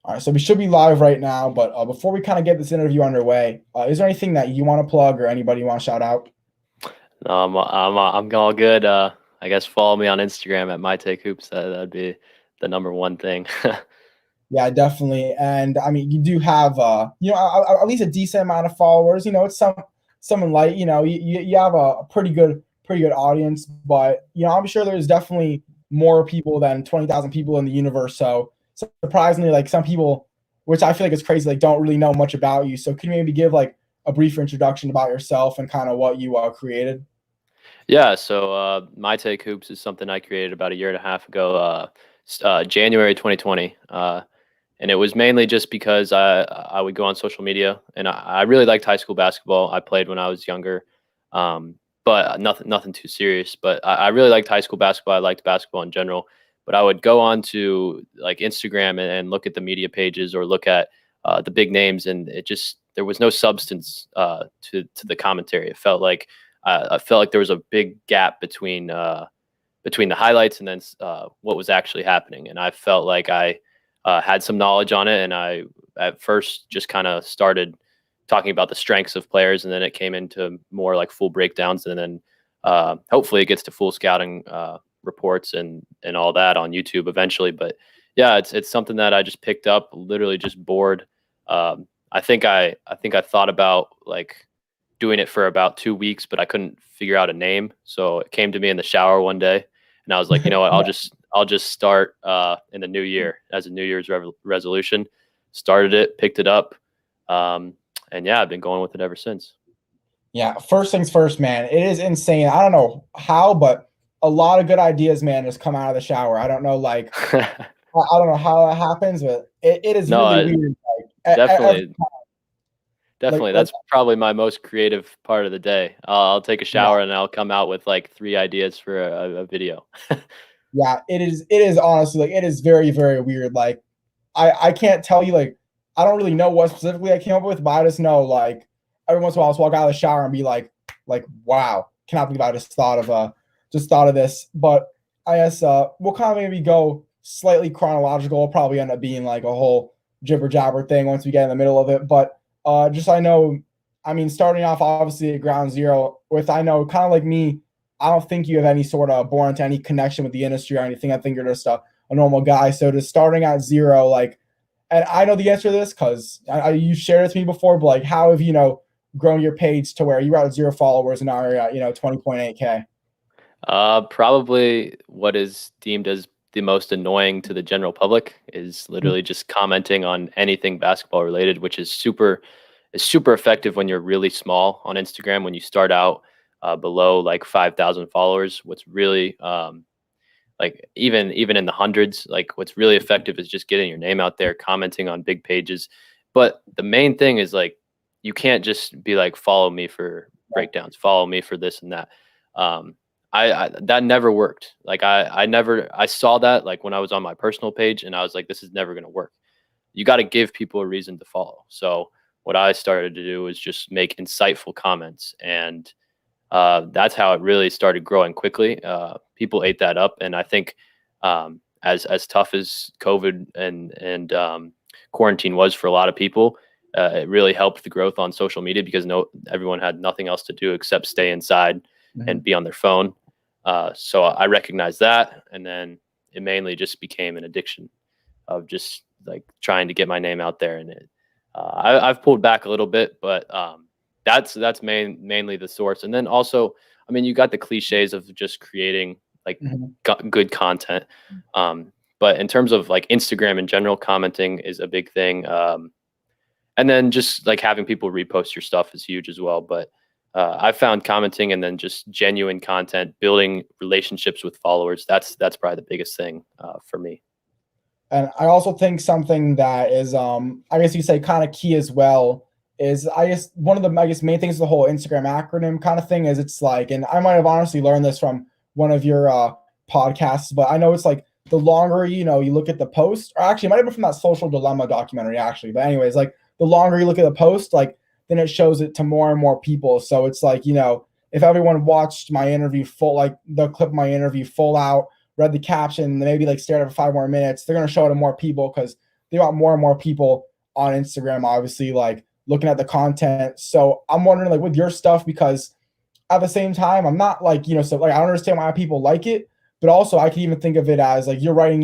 All right, so we should be live right now, but before we kind of get this interview underway, is there anything that you want to plug or anybody you want to shout out? No, I'm all good. I guess follow me on Instagram at MyTakeHoops. That'd be the number one thing. Yeah, definitely. And I mean, you do have at least a decent amount of followers. It's someone like you have a pretty good audience, but I'm sure there's definitely more people than 20,000 people in the universe. So surprisingly, like some people, which I feel like is crazy, like don't really know much about you. So can you maybe give like a brief introduction about yourself and kind of what you created? Yeah, so MyTakeHoops is something I created about a year and a half ago, January 2020. And it was mainly just because I would go on social media, and I really liked high school basketball. I played when I was younger, but nothing too serious. But I really liked high school basketball. I liked basketball in general. But I would go on to like Instagram and look at the media pages or look at the big names, and there was no substance to the commentary. I felt like there was a big gap between the highlights and then what was actually happening, and I felt like I had some knowledge on it, and I at first just kind of started talking about the strengths of players, and then it came into more like full breakdowns, and then hopefully it gets to full scouting reports and all that on YouTube eventually. But yeah, it's something that I just picked up, literally just bored. I think I thought about like doing it for about 2 weeks, but I couldn't figure out a name, so it came to me in the shower one day, and I was like, you know what, I'll just start in the new year as a New Year's resolution. Started it, picked it up, and yeah, I've been going with it ever since. Yeah, first things first, man. It is insane. I don't know how, but a lot of good ideas, man, just come out of the shower. I don't know, like, I don't know how that happens, but it is No, really weird. Like, definitely, like, definitely. like, That's probably my most creative part of the day. I'll take a yeah, shower and I'll come out with like 3 ideas for a video. yeah. It is honestly like it is very, very weird. Like, I can't tell you like I don't really know what specifically I came up with, but I just know like every once in a while I'll just walk out of the shower and be like wow, cannot believe I just thought of this. But I guess we'll kind of maybe go slightly chronological. It'll probably end up being like a whole jibber jabber thing once we get in the middle of it. But just I know, I mean, starting off obviously at ground zero with I know kind of like me, I don't think you have any sort of born to any connection with the industry or anything. I think you're just a normal guy. So just starting at zero, like, and I know the answer to this because you shared it with me before, but like, how have grown your page to where you were at 0 followers and now you're at 20.8K? Probably what is deemed as the most annoying to the general public is literally just commenting on anything basketball related, which is super effective when you're really small on Instagram. When you start out below like 5,000 followers, what's really like even in the hundreds, like what's really effective is just getting your name out there, commenting on big pages. But the main thing is like you can't just be like follow me for breakdowns, follow me for this and that. Um, I that never worked. Like I saw that like when I was on my personal page, and I was like, this is never gonna work. You got to give people a reason to follow. So what I started to do is just make insightful comments, and that's how it really started growing quickly. People ate that up, and I think as tough as COVID and quarantine was for a lot of people, it really helped the growth on social media because everyone had nothing else to do except stay inside Mhm. and be on their phone. So I recognized that, and then it mainly just became an addiction of just like trying to get my name out there. And I've pulled back a little bit, but that's mainly the source. And then also, I mean, you got the cliches of just creating like Mhm. good content. But in terms of like Instagram in general, commenting is a big thing. And then just like having people repost your stuff is huge as well. But I found commenting and then just genuine content, building relationships with followers. That's probably the biggest thing for me. And I also think something that is, I guess you say kind of key as well is I guess one of the I guess main things of the whole Instagram acronym kind of thing is it's like, and I might have honestly learned this from one of your podcasts, but I know it's like the longer you look at the post, or actually it might have been from that Social Dilemma documentary actually, but anyways, like the longer you look at the post, like then it shows it to more and more people. So it's like if everyone watched my interview full, like the clip of my interview full out, read the caption, maybe like stared at it for 5 more minutes, they're going to show it to more people because they want more and more people on Instagram, obviously, like looking at the content. So I'm wondering, like, with your stuff, because at the same time, I'm not like, so like I don't understand why people like it, but also I can even think of it as like you're writing,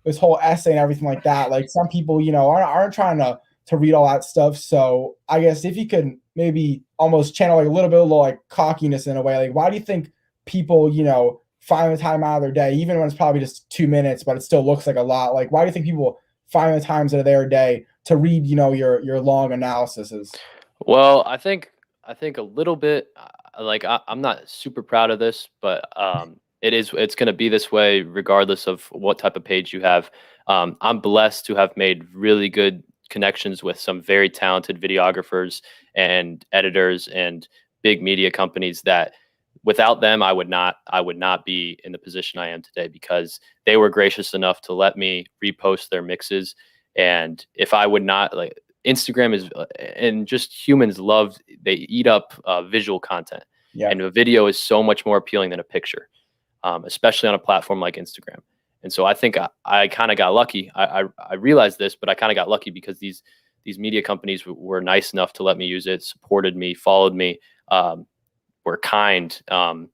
this whole essay and everything like that. Like some people, aren't trying to read all that stuff. So I guess if you could maybe almost channel like a little bit of like cockiness in a way, like why do you think people, find the time out of their day, even when it's probably just 2 minutes, but it still looks like a lot? Like why do you think people find the times out of their day to read, your long analyses? Well, I think a little bit. Like I'm not super proud of this, but it's going to be this way regardless of what type of page you have. I'm blessed to have made really good connections with some very talented videographers and editors and big media companies that without them I would not be in the position I am today, because they were gracious enough to let me repost their mixes. And if I would not, like, Instagram is and just humans love, they eat up visual content, Yeah. and a video is so much more appealing than a picture, especially on a platform like Instagram. And so I think I kind of got lucky. I realized this, but I kind of got lucky because these media companies were nice enough to let me use it, supported me, followed me, were kind, and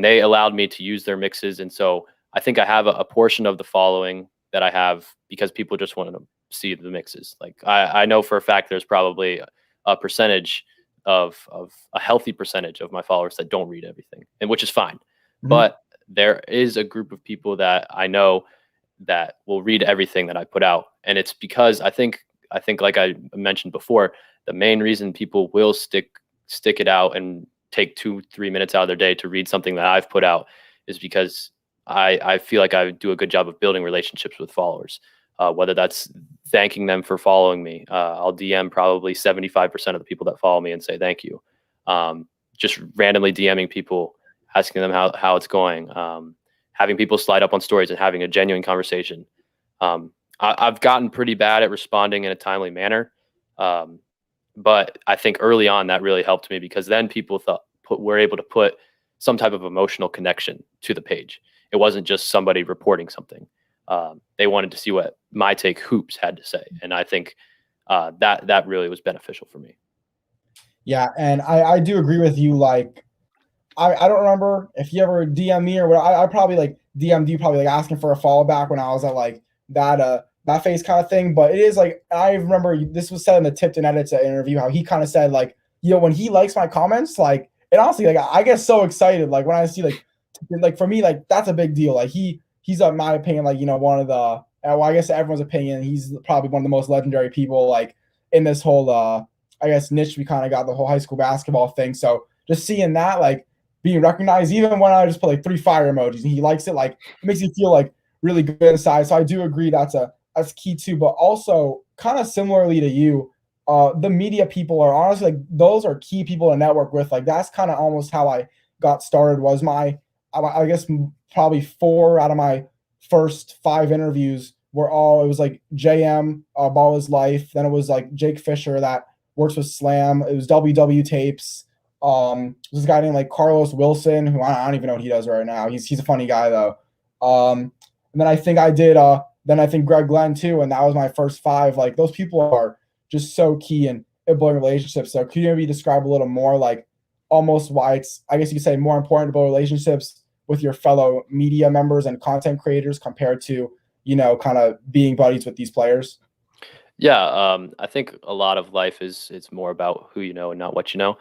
they allowed me to use their mixes. And so I think I have a portion of the following that I have because people just wanted to see the mixes. Like I know for a fact there's probably a percentage of a healthy percentage of my followers that don't read everything, and which is fine. Mhm. But there is a group of people that I know that will read everything that I put out, and it's because I think like I mentioned before, the main reason people will stick it out and take 2-3 minutes out of their day to read something that I've put out is because I feel like I do a good job of building relationships with followers. Whether that's thanking them for following me, I'll DM probably 75% of the people that follow me and say thank you. Just randomly DMing people, asking them how it's going, having people slide up on stories and having a genuine conversation. I've gotten pretty bad at responding in a timely manner. Um, but I think early on that really helped me, because then people were able to put some type of emotional connection to the page. It wasn't just somebody reporting something. They wanted to see what MyTakeHoops had to say, and I think that really was beneficial for me. Yeah, and I do agree with you. Like, I don't remember if you ever DM me or what. I probably like DM'd you, probably like asking for a follow back when I was at like that phase kind of thing. But it is like I remember this was said in the Tipped and Edits interview, how he kind of said like, when he likes my comments, like, and honestly, like I get so excited like when I see like for me, like that's a big deal. Like he's in my opinion, like, one of the, well, I guess everyone's opinion, he's probably one of the most legendary people like in this whole I guess niche we kind of got, the whole high school basketball thing. So just seeing that, like, being recognized, even when I just put like 3 fire emojis and he likes it, like it makes you feel like really good inside. So I do agree that's key too. But also kind of similarly to you, the media people are honestly like those are key people to network with. Like that's kind of almost how I got started. Was I guess probably 4 out of my first 5 interviews were all, it was like JM, Ball is Life. Then it was like Jake Fisher that works with Slam. It was WW Tapes. This guy named like Carlos Wilson, who I don't even know what he does right now. He's a funny guy though. And then I think I did then I think Greg Glenn too, and that was my first 5. Like those people are just so key in building relationships. So could you maybe describe a little more like almost why it's, I guess you could say, more important to build relationships with your fellow media members and content creators compared to, kind of being buddies with these players? Yeah, I think a lot of life is it's more about who you know and not what you know,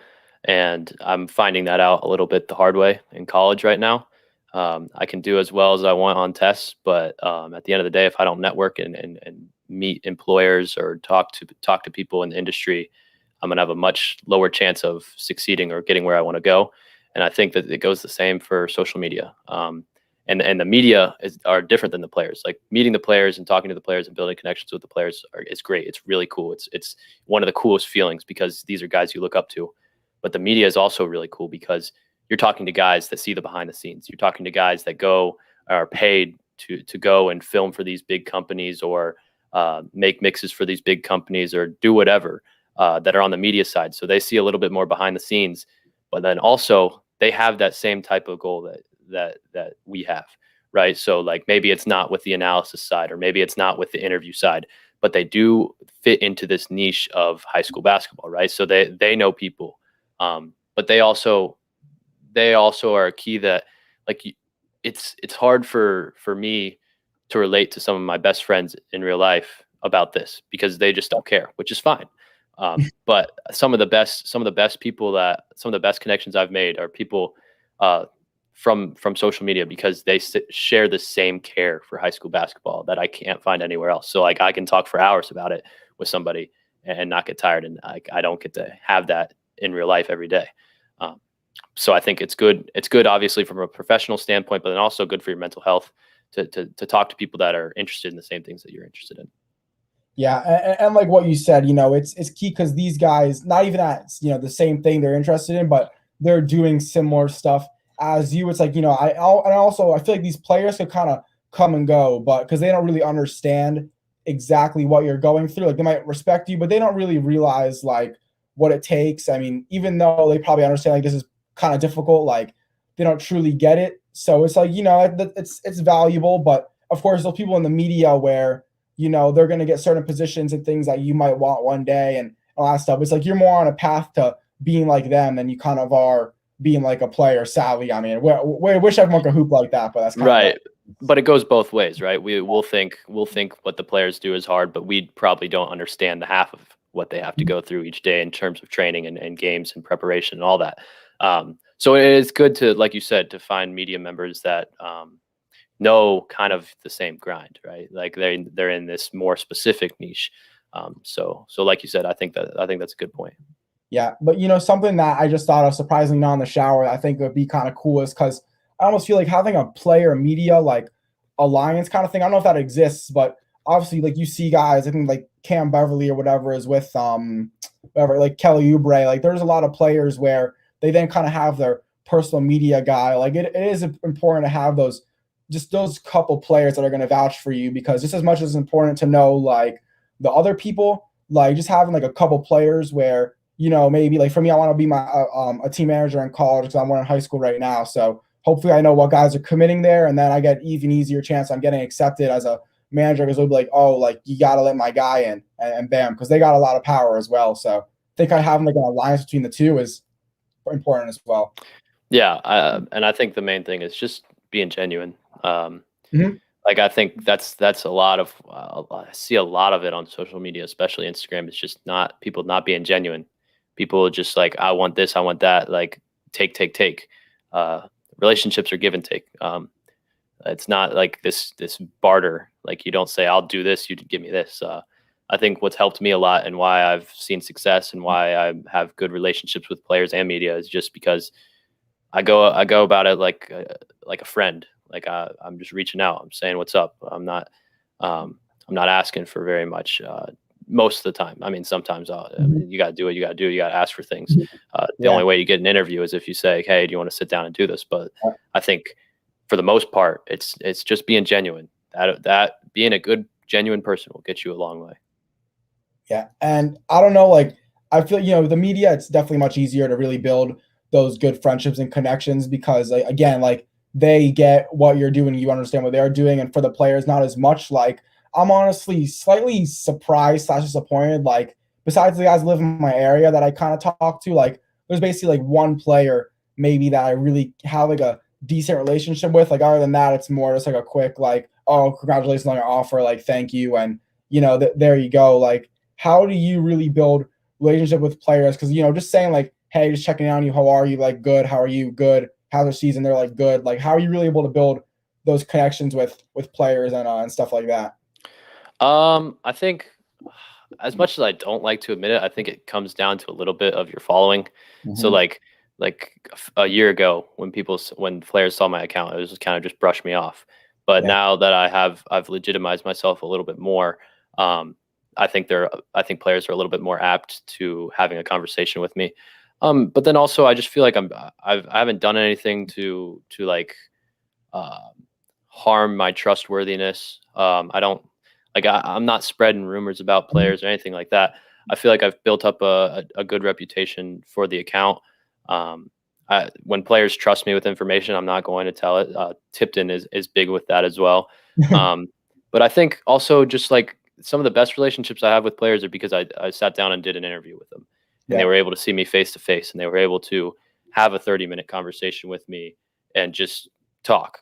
and I'm finding that out a little bit the hard way in college right now. I can do as well as I want on tests, but at the end of the day, if I don't network and meet employers or talk to people in the industry, I'm gonna have a much lower chance of succeeding or getting where I want to go. And I think that it goes the same for social media. And the media are different than the players. Like meeting the players and talking to the players and building connections with the players is great. It's really cool. It's one of the coolest feelings because these are guys you look up to. But the media is also really cool because you're talking to guys that see the behind the scenes. You're talking to guys that are paid to go and film for these big companies or make mixes for these big companies or do whatever that are on the media side. So they see a little bit more behind the scenes, but then also they have that same type of goal that we have, right? So like maybe it's not with the analysis side or maybe it's not with the interview side, but they do fit into this niche of high school basketball, right? So they know people, but they also are a key that, like, it's hard for me to relate to some of my best friends in real life about this because they just don't care, which is fine. But some of the best people that some of the best connections I've made are people from social media because they share the same care for high school basketball that I can't find anywhere else. So like I can talk for hours about it with somebody and not get tired, and I don't get to have that in real life every day. So I think it's good. It's good, obviously, from a professional standpoint, but then also good for your mental health to talk to people that are interested in the same things that you're interested in. Yeah, and like what you said, it's key because these guys, not even at the same thing they're interested in, but they're doing similar stuff as you. It's like and also I feel like these players could kind of come and go, but because they don't really understand exactly what you're going through. Like they might respect you, but they don't really realize like what it takes. I mean, even though they probably understand like this is kind of difficult, like they don't truly get it. So it's like it's valuable, but of course, those people in the media where they're going to get certain positions and things that you might want one day and all that stuff. It's like you're more on a path to being like them than you kind of are being like a player. Sadly, I mean, we wish everyone could hoop like that, but that's kind right. of But it goes both ways, right? We'll think what the players do is hard, but we probably don't understand the half of what they have to go through each day in terms of training and games and preparation and all that. So it is good to, like you said, to find media members that know kind of the same grind, right? Like they're in this more specific niche. So like you said, I think that's a good point. Yeah, but something that I just thought of surprisingly not in the shower, I think would be kind of cool is because I almost feel like having a player media like alliance kind of thing. I don't know if that exists, but obviously like you see guys, I think like Cam Beverly or whatever is with whatever, like Kelly Oubre. Like there's a lot of players where they then kind of have their personal media guy. Like it is important to have those couple players that are going to vouch for you, because just as much as it's important to know like the other people, like just having like a couple players where maybe like for me, I want to be my a team manager in college because I'm one in high school right now. So hopefully I know what guys are committing there, and then I get even easier chance on getting accepted as a manager, because they'll be like, oh, like you got to let my guy in, and bam, because they got a lot of power as well. So I think having like an alliance between the two is important as well. Yeah, and I think the main thing is just being genuine. Mhm. Like I think that's a lot of I see a lot of it on social media, especially Instagram. It's just not people not being genuine. People just like, I want this, I want that. Like take. Relationships are give and take. It's not like this barter. Like you don't say I'll do this, you give me this. I think what's helped me a lot and why I've seen success and why I have good relationships with players and media is just because I go about it like a friend. Like I'm just reaching out. I'm saying what's up. I'm not asking for very much most of the time. I mean, sometimes you got to do what you got to do. You got to ask for things. The only way you get an interview is if you say, "Hey, do you want to sit down and do this?" But I think for the most part, it's just being genuine. That being a good, genuine person will get you a long way. Yeah, and I don't know, like I feel the media, it's definitely much easier to really build those good friendships and connections because like, again, like they get what you're doing, you understand what they're doing, and for the players, not as much. Like I'm honestly slightly surprised / disappointed. Like besides the guys who live in my area that I kind of talk to, like there's basically like one player maybe that I really have like a decent relationship with. Like other than that, it's more just like a quick like, oh, congratulations on your offer, like thank you, and there you go. Like how do you really build relationship with players? Because just saying like, hey, just checking on you, how are you? Like good, how are you? Good. How's their season? They're like good. Like how are you really able to build those connections with players and stuff like that? I think as much as I don't like to admit it, I think it comes down to a little bit of your following. So like a year ago when players saw my account, it was just kind of just brushed me off. But now that I've legitimized myself a little bit more, I think players are a little bit more apt to having a conversation with me. But then also I just feel like I haven't done anything to like harm my trustworthiness. I don't like I'm not spreading rumors about players or anything like that. I feel like I've built up a good reputation for the account. When players trust me with information, I'm not going to tell it. Tipton is big with that as well. But I think also just like some of the best relationships I have with players are because I sat down and did an interview with them, and they were able to see me face to face, and they were able to have a 30-minute conversation with me and just talk.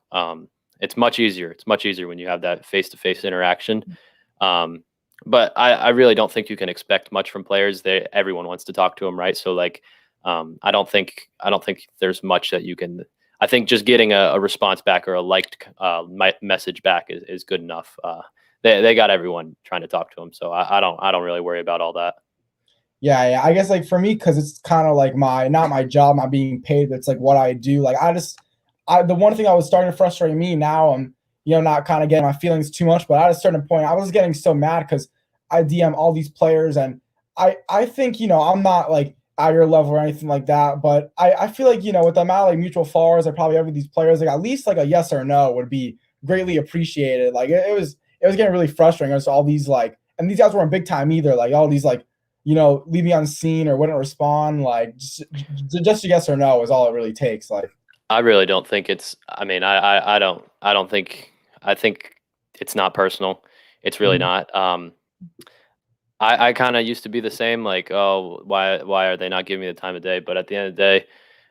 It's much easier. It's much easier when you have that face to face interaction. Um, but I really don't think you can expect much from players. Everyone wants to talk to them, right? So like, I don't think there's much that you can. I think just getting a response back or a liked message back is good enough. They got everyone trying to talk to them, so I don't really worry about all that. Yeah. I guess like for me, because it's kind of like not my job, not being paid, but it's like what I do. Like the one thing that was starting to frustrate me now, I'm not kind of getting my feelings too much, but at a certain point, I was getting so mad because I DM all these players, and I think I'm not like at your level or anything like that, but I feel like with the amount of like mutual followers I probably have with these players, like at least like a yes or no would be greatly appreciated. Like it was getting really frustrating. There's all these like, and these guys weren't big time either. Like all these like leave me unseen or wouldn't respond. Like just a yes or no is all it really takes. Like I really don't think it's. I mean, I don't think. I think it's not personal. It's really not. I kind of used to be the same. Like, oh, why are they not giving me the time of day? But at the end of the day,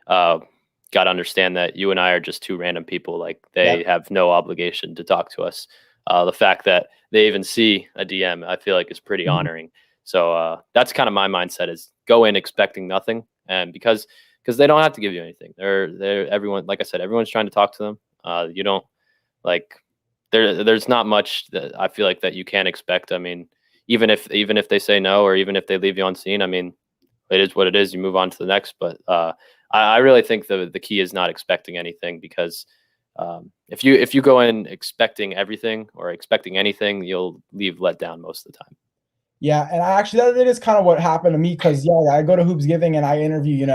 got to understand that you and I are just two random people. Like, they have no obligation to talk to us. The fact that they even see a DM, I feel like is pretty honoring. So that's kind of my mindset: is go in expecting nothing, and because they don't have to give you anything. They're everyone. Like I said, everyone's trying to talk to them. You don't like there's not much that I feel like that you can't expect. I mean, even if they say no, or even if they leave you on scene, I mean, it is what it is. You move on to the next. But I really think the key is not expecting anything, because if you go in expecting everything or expecting anything, you'll leave let down most of the time. Yeah, and that is kind of what happened to me, because I go to Hoops Giving and I interview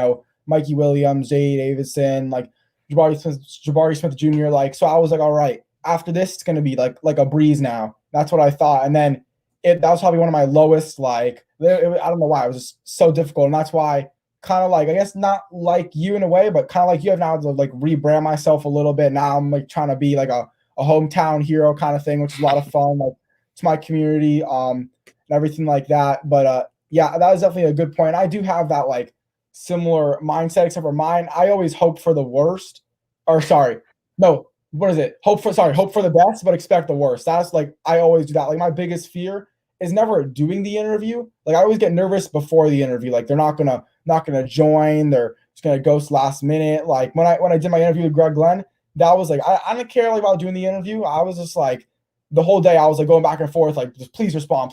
Mikey Williams, Jay Davidson, like Jabari Smith Jr. Like, so I was like, all right, after this it's gonna be like a breeze now. That's what I thought, and then that was probably one of my lowest. Like, I don't know why it was just so difficult, and that's why kind of like, I guess not like you in a way, but kind of like you have now to like rebrand myself a little bit. Now I'm like trying to be like a hometown hero kind of thing, which is a lot of fun. Like, it's my community. And everything like that. But yeah, that was definitely a good point. I do have that like similar mindset, except for mine, I always hope for the worst. Or sorry, no, what is it? Hope for the best, but expect the worst. That's like, I always do that. Like, my biggest fear is never doing the interview. Like, I always get nervous before the interview. Like, they're not gonna join. They're just gonna ghost last minute. Like when I did my interview with Greg Glenn, that was like, I didn't care like about doing the interview. I was just like, the whole day I was like going back and forth, like, just please respond.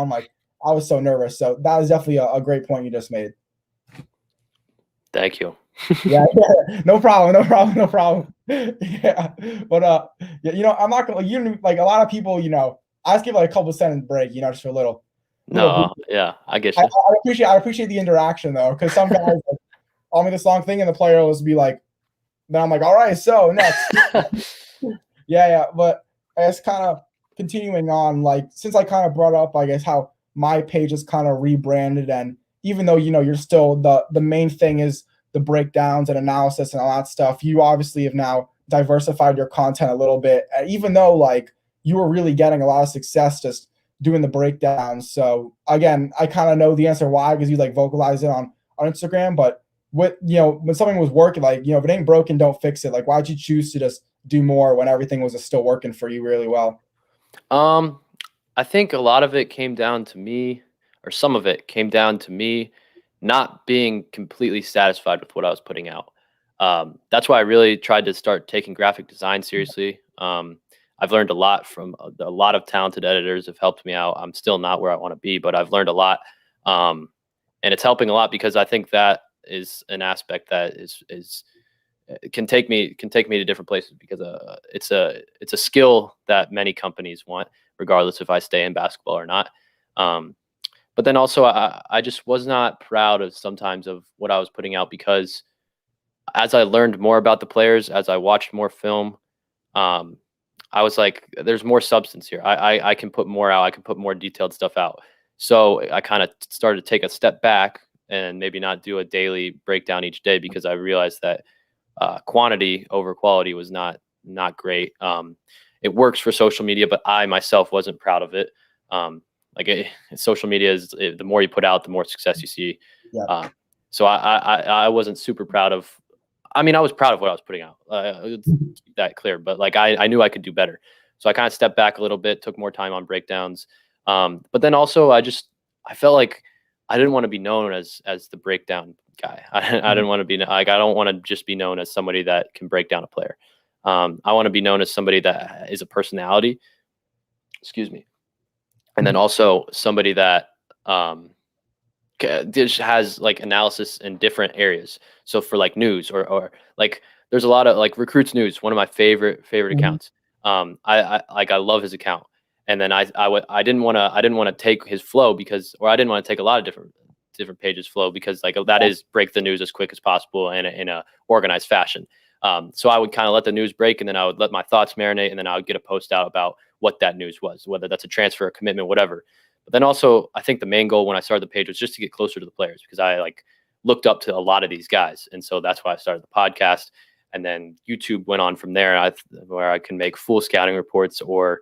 Like, I was so nervous. So that is definitely a great point you just made. Thank you. yeah, no problem. Yeah, but yeah, I'm not gonna like a lot of people. I just give like a couple sentence break, just for a little. No, yeah, I get you. I appreciate the interaction though, because some guys like, I'll make this long thing and the player will just be like, then I'm like, all right, so next. yeah, but I guess kind of continuing on, like, since I kind of brought up, I guess, how my page is kind of rebranded, and even though you're still the main thing is the breakdowns and analysis and all that stuff, you obviously have now diversified your content a little bit, even though like you were really getting a lot of success just doing the breakdowns. So again, I kind of know the answer why, because you like vocalize it on Instagram, but when something was working, like, if it ain't broken, don't fix it. Like, why'd you choose to just do more when everything was still working for you really well? I think a lot of it came down to me, or some of it came down to me not being completely satisfied with what I was putting out. That's why I really tried to start taking graphic design seriously. I've learned a lot from a lot of talented editors have helped me out. I'm still not where I want to be, but I've learned a lot. And it's helping a lot, because I think that is an aspect that can take me to different places, because it's a skill that many companies want, regardless if I stay in basketball or not. But then also I just was not proud of sometimes of what I was putting out, because as I learned more about the players, as I watched more film, I was like, there's more substance here. I can put more out. I can put more detailed stuff out. So I kind of started to take a step back and maybe not do a daily breakdown each day, because I realized that quantity over quality was not great. It works for social media, but I myself wasn't proud of it. Social media is the more you put out, the more success you see. Yeah. So I wasn't super proud of. I mean, I was proud of what I was putting out. Let's keep that clear. But like I knew I could do better. So I kind of stepped back a little bit, took more time on breakdowns. But then also I felt like I didn't want to be known as the breakdown guy. I didn't want to be like, I don't want to just be known as somebody that can break down a player. I want to be known as somebody that is a personality. Excuse me. And then also somebody that just has like analysis in different areas. So for like news or like there's a lot of like Recruits News, one of my favorite accounts. I love his account. And then I didn't want to take his flow because, or I didn't want to take a lot of different pages flow because like that is break the news as quick as possible in a organized fashion. So I would kind of let the news break and then I would let my thoughts marinate and then I would get a post out about what that news was, whether that's a transfer, a commitment, whatever. But then also I think the main goal when I started the page was just to get closer to the players because I like looked up to a lot of these guys. And so that's why I started the podcast. And then YouTube went on from there where I can make full scouting reports or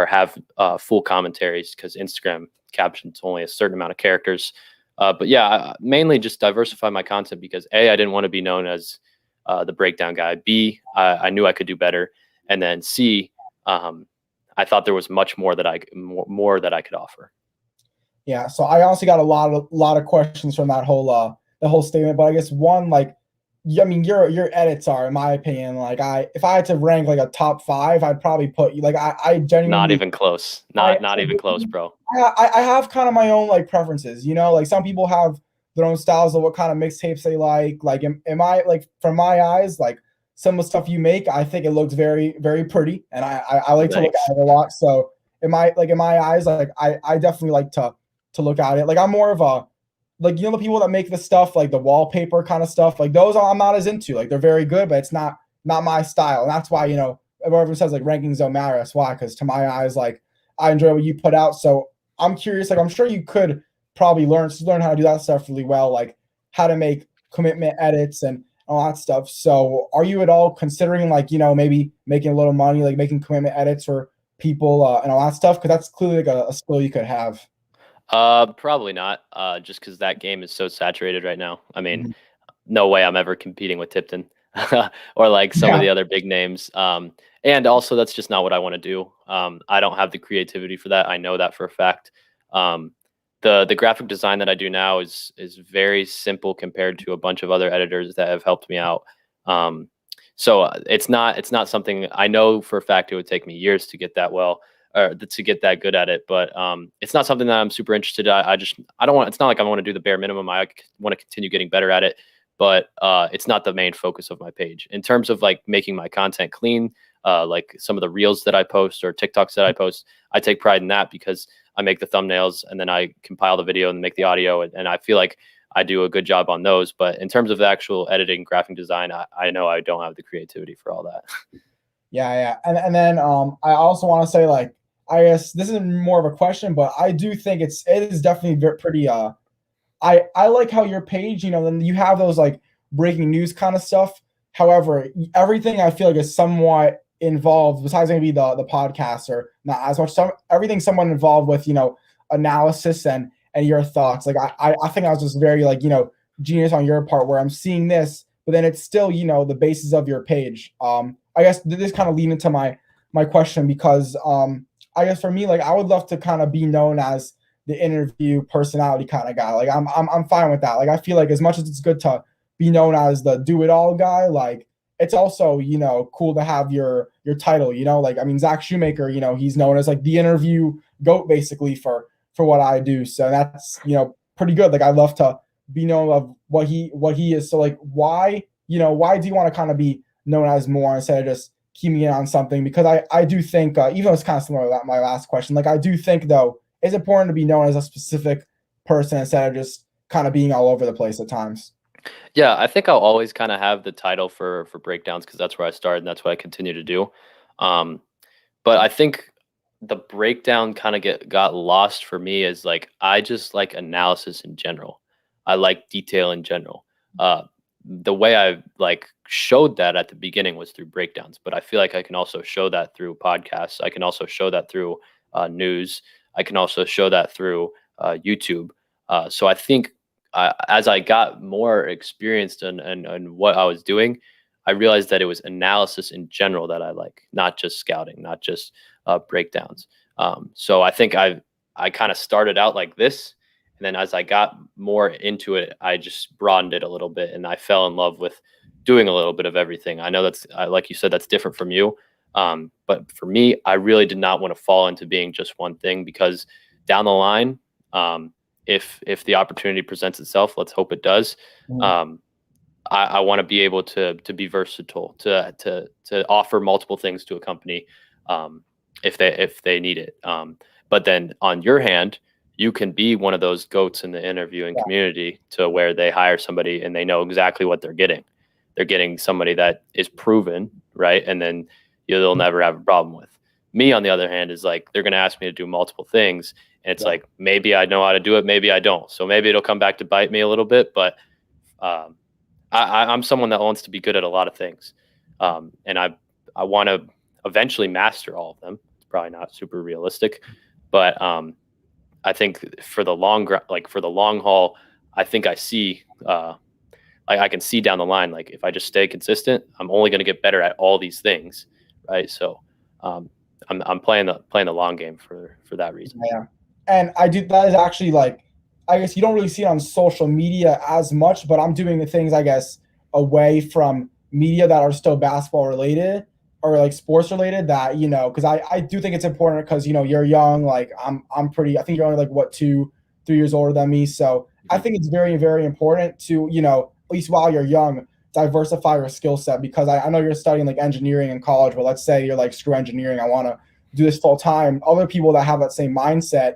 have full commentaries because Instagram captions only a certain amount of characters. But yeah, I mainly just diversify my content because A, I didn't want to be known as the breakdown guy. B, I knew I could do better. And then C, I thought there was much more that I could offer. Yeah, so I honestly got a lot of questions from that whole statement, but I guess one like, I mean, your edits are, in my opinion, like if I had to rank like a top 5, I'd probably put you like I genuinely not even close, not even close, bro. I have kind of my own like preferences, you know, like some people have their own styles of what kind of mixtapes they like. Like, am I like from my eyes, like some of the stuff you make, I think it looks very very pretty, and I like to look at it a lot. So in my eyes, like I definitely like to look at it. Like I'm more of a like, you know, the people that make the stuff like the wallpaper kind of stuff, like those I'm not as into. Like they're very good, but it's not my style. And that's why, you know, everyone says like rankings don't matter. That's why, because to my eyes, like I enjoy what you put out. So I'm curious, like I'm sure you could probably learn how to do that stuff really well, like how to make commitment edits and all that stuff. So are you at all considering like, you know, maybe making a little money, like making commitment edits for people and all that stuff? Because that's clearly like a skill you could have. Probably not. Just because that game is so saturated right now. I mean, no way I'm ever competing with Tipton or like some of the other big names. And also that's just not what I want to do. I don't have the creativity for that. I know that for a fact. The graphic design that I do now is very simple compared to a bunch of other editors that have helped me out. So it's not something I know for a fact it would take me years to get that well. Or to get that good at it, but it's not something that I'm super interested in. I don't want. It's not like I want to do the bare minimum. I want to continue getting better at it, but it's not the main focus of my page. In terms of like making my content clean, like some of the reels that I post or TikToks that I post, I take pride in that because I make the thumbnails and then I compile the video and make the audio, and I feel like I do a good job on those. But in terms of the actual editing, graphic design, I know I don't have the creativity for all that. Yeah, and then I also want to say like, I guess this is more of a question, but I do think it is definitely pretty. I like how your page, you know, then you have those like breaking news kind of stuff. However, everything I feel like is somewhat involved, besides maybe the podcast or not as much. Everything somewhat involved with, you know, analysis and your thoughts. Like I think I was just very like, you know, genius on your part where I'm seeing this, but then it's still, you know, the basis of your page. I guess this kind of lead into my question because I guess for me, like I would love to kind of be known as the interview personality kind of guy. Like I'm fine with that. Like I feel like as much as it's good to be known as the do it all guy, like it's also, you know, cool to have your title, you know, like I mean Zach Shoemaker, you know, he's known as like the interview GOAT basically for what I do. So that's, you know, pretty good. Like I love to be known of what he is. So like why do you want to kind of be known as more instead of just keeping it on something? Because I do think, even though it's kind of similar to that, my last question, like I do think though, it's important to be known as a specific person instead of just kind of being all over the place at times. Yeah, I think I'll always kind of have the title for breakdowns because that's where I started and that's what I continue to do. But I think the breakdown kind of got lost for me is like I just like analysis in general. I like detail in general. The way I like showed that at the beginning was through breakdowns, but I feel like I can also show that through podcasts. I can also show that through news. I can also show that through YouTube. So I think as I got more experienced in what I was doing, I realized that it was analysis in general that I like, not just scouting, not just breakdowns. So I think I kind of started out like this, and then as I got more into it, I just broadened it a little bit, and I fell in love with doing a little bit of everything. I know like you said, that's different from you. But for me, I really did not want to fall into being just one thing, because down the line, if the opportunity presents itself, let's hope it does. Mhm. Um, I want to be able to be versatile, to offer multiple things to a company, if they need it. But then on your hand, you can be one of those goats in the interviewing Yeah. community, to where they hire somebody and they know exactly what they're getting. They're getting somebody that is proven, right? And then they'll never have a problem with. Me, on the other hand, is like, they're going to ask me to do multiple things. And it's Yeah. like, maybe I know how to do it, maybe I don't. So maybe it'll come back to bite me a little bit, but um, I'm someone that wants to be good at a lot of things, and I want to eventually master all of them. It's probably not super realistic, but I think for the long haul, I think I see I can see down the line, like, if I just stay consistent, I'm only going to get better at all these things, right? So um, I'm playing the long game for that reason. Yeah. And I do that is actually like, I guess you don't really see it on social media as much, but I'm doing the things, I guess, away from media that are still basketball related or like sports related, that, because I do think it's important, because, you're young, like I'm pretty, I think you're only like what, 2, 3 years older than me. So I Mhm. think it's very, very important to, at least while you're young, diversify your skill set, because I know you're studying like engineering in college, but let's say you're like, screw engineering, I want to do this full time. Other people that have that same mindset,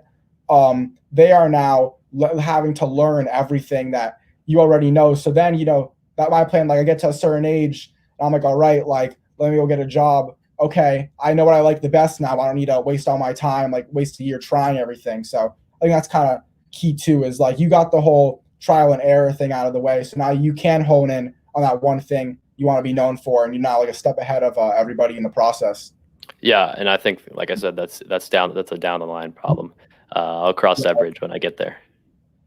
they are now having to learn everything that you already know. So then, that my plan, like I get to a certain age, and I'm like, all right, like let me go get a job. Okay, I know what I like the best now. I don't need to waste all my time, like waste a year trying everything. So I think that's kind of key too, is like you got the whole trial and error thing out of the way. So now you can hone in on that one thing you want to be known for, and you're not like a step ahead of everybody in the process. Yeah, and I think, like I said, that's a down the line problem. I'll cross that bridge when I get there.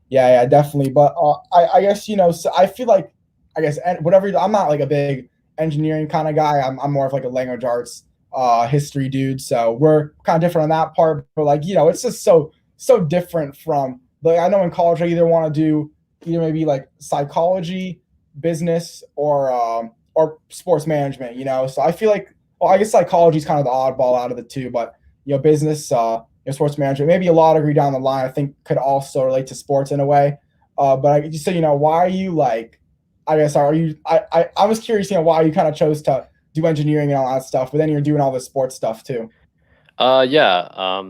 Yeah, definitely. But I guess, so I feel like, I guess, whatever. I'm not like a big engineering kind of guy. I'm more of like a language arts, history dude. So we're kind of different on that part. But like, it's just so different from, like, I know in college I either want to do either maybe like psychology, business, or sports management. So I feel like, well, I guess psychology is kind of the oddball out of the two, but business, sports management, maybe a law degree down the line, I think could also relate to sports in a way. But I just say, why are you like, I guess, are you, I was curious, why you kind of chose to do engineering and all that stuff, but then you're doing all this sports stuff too. Yeah.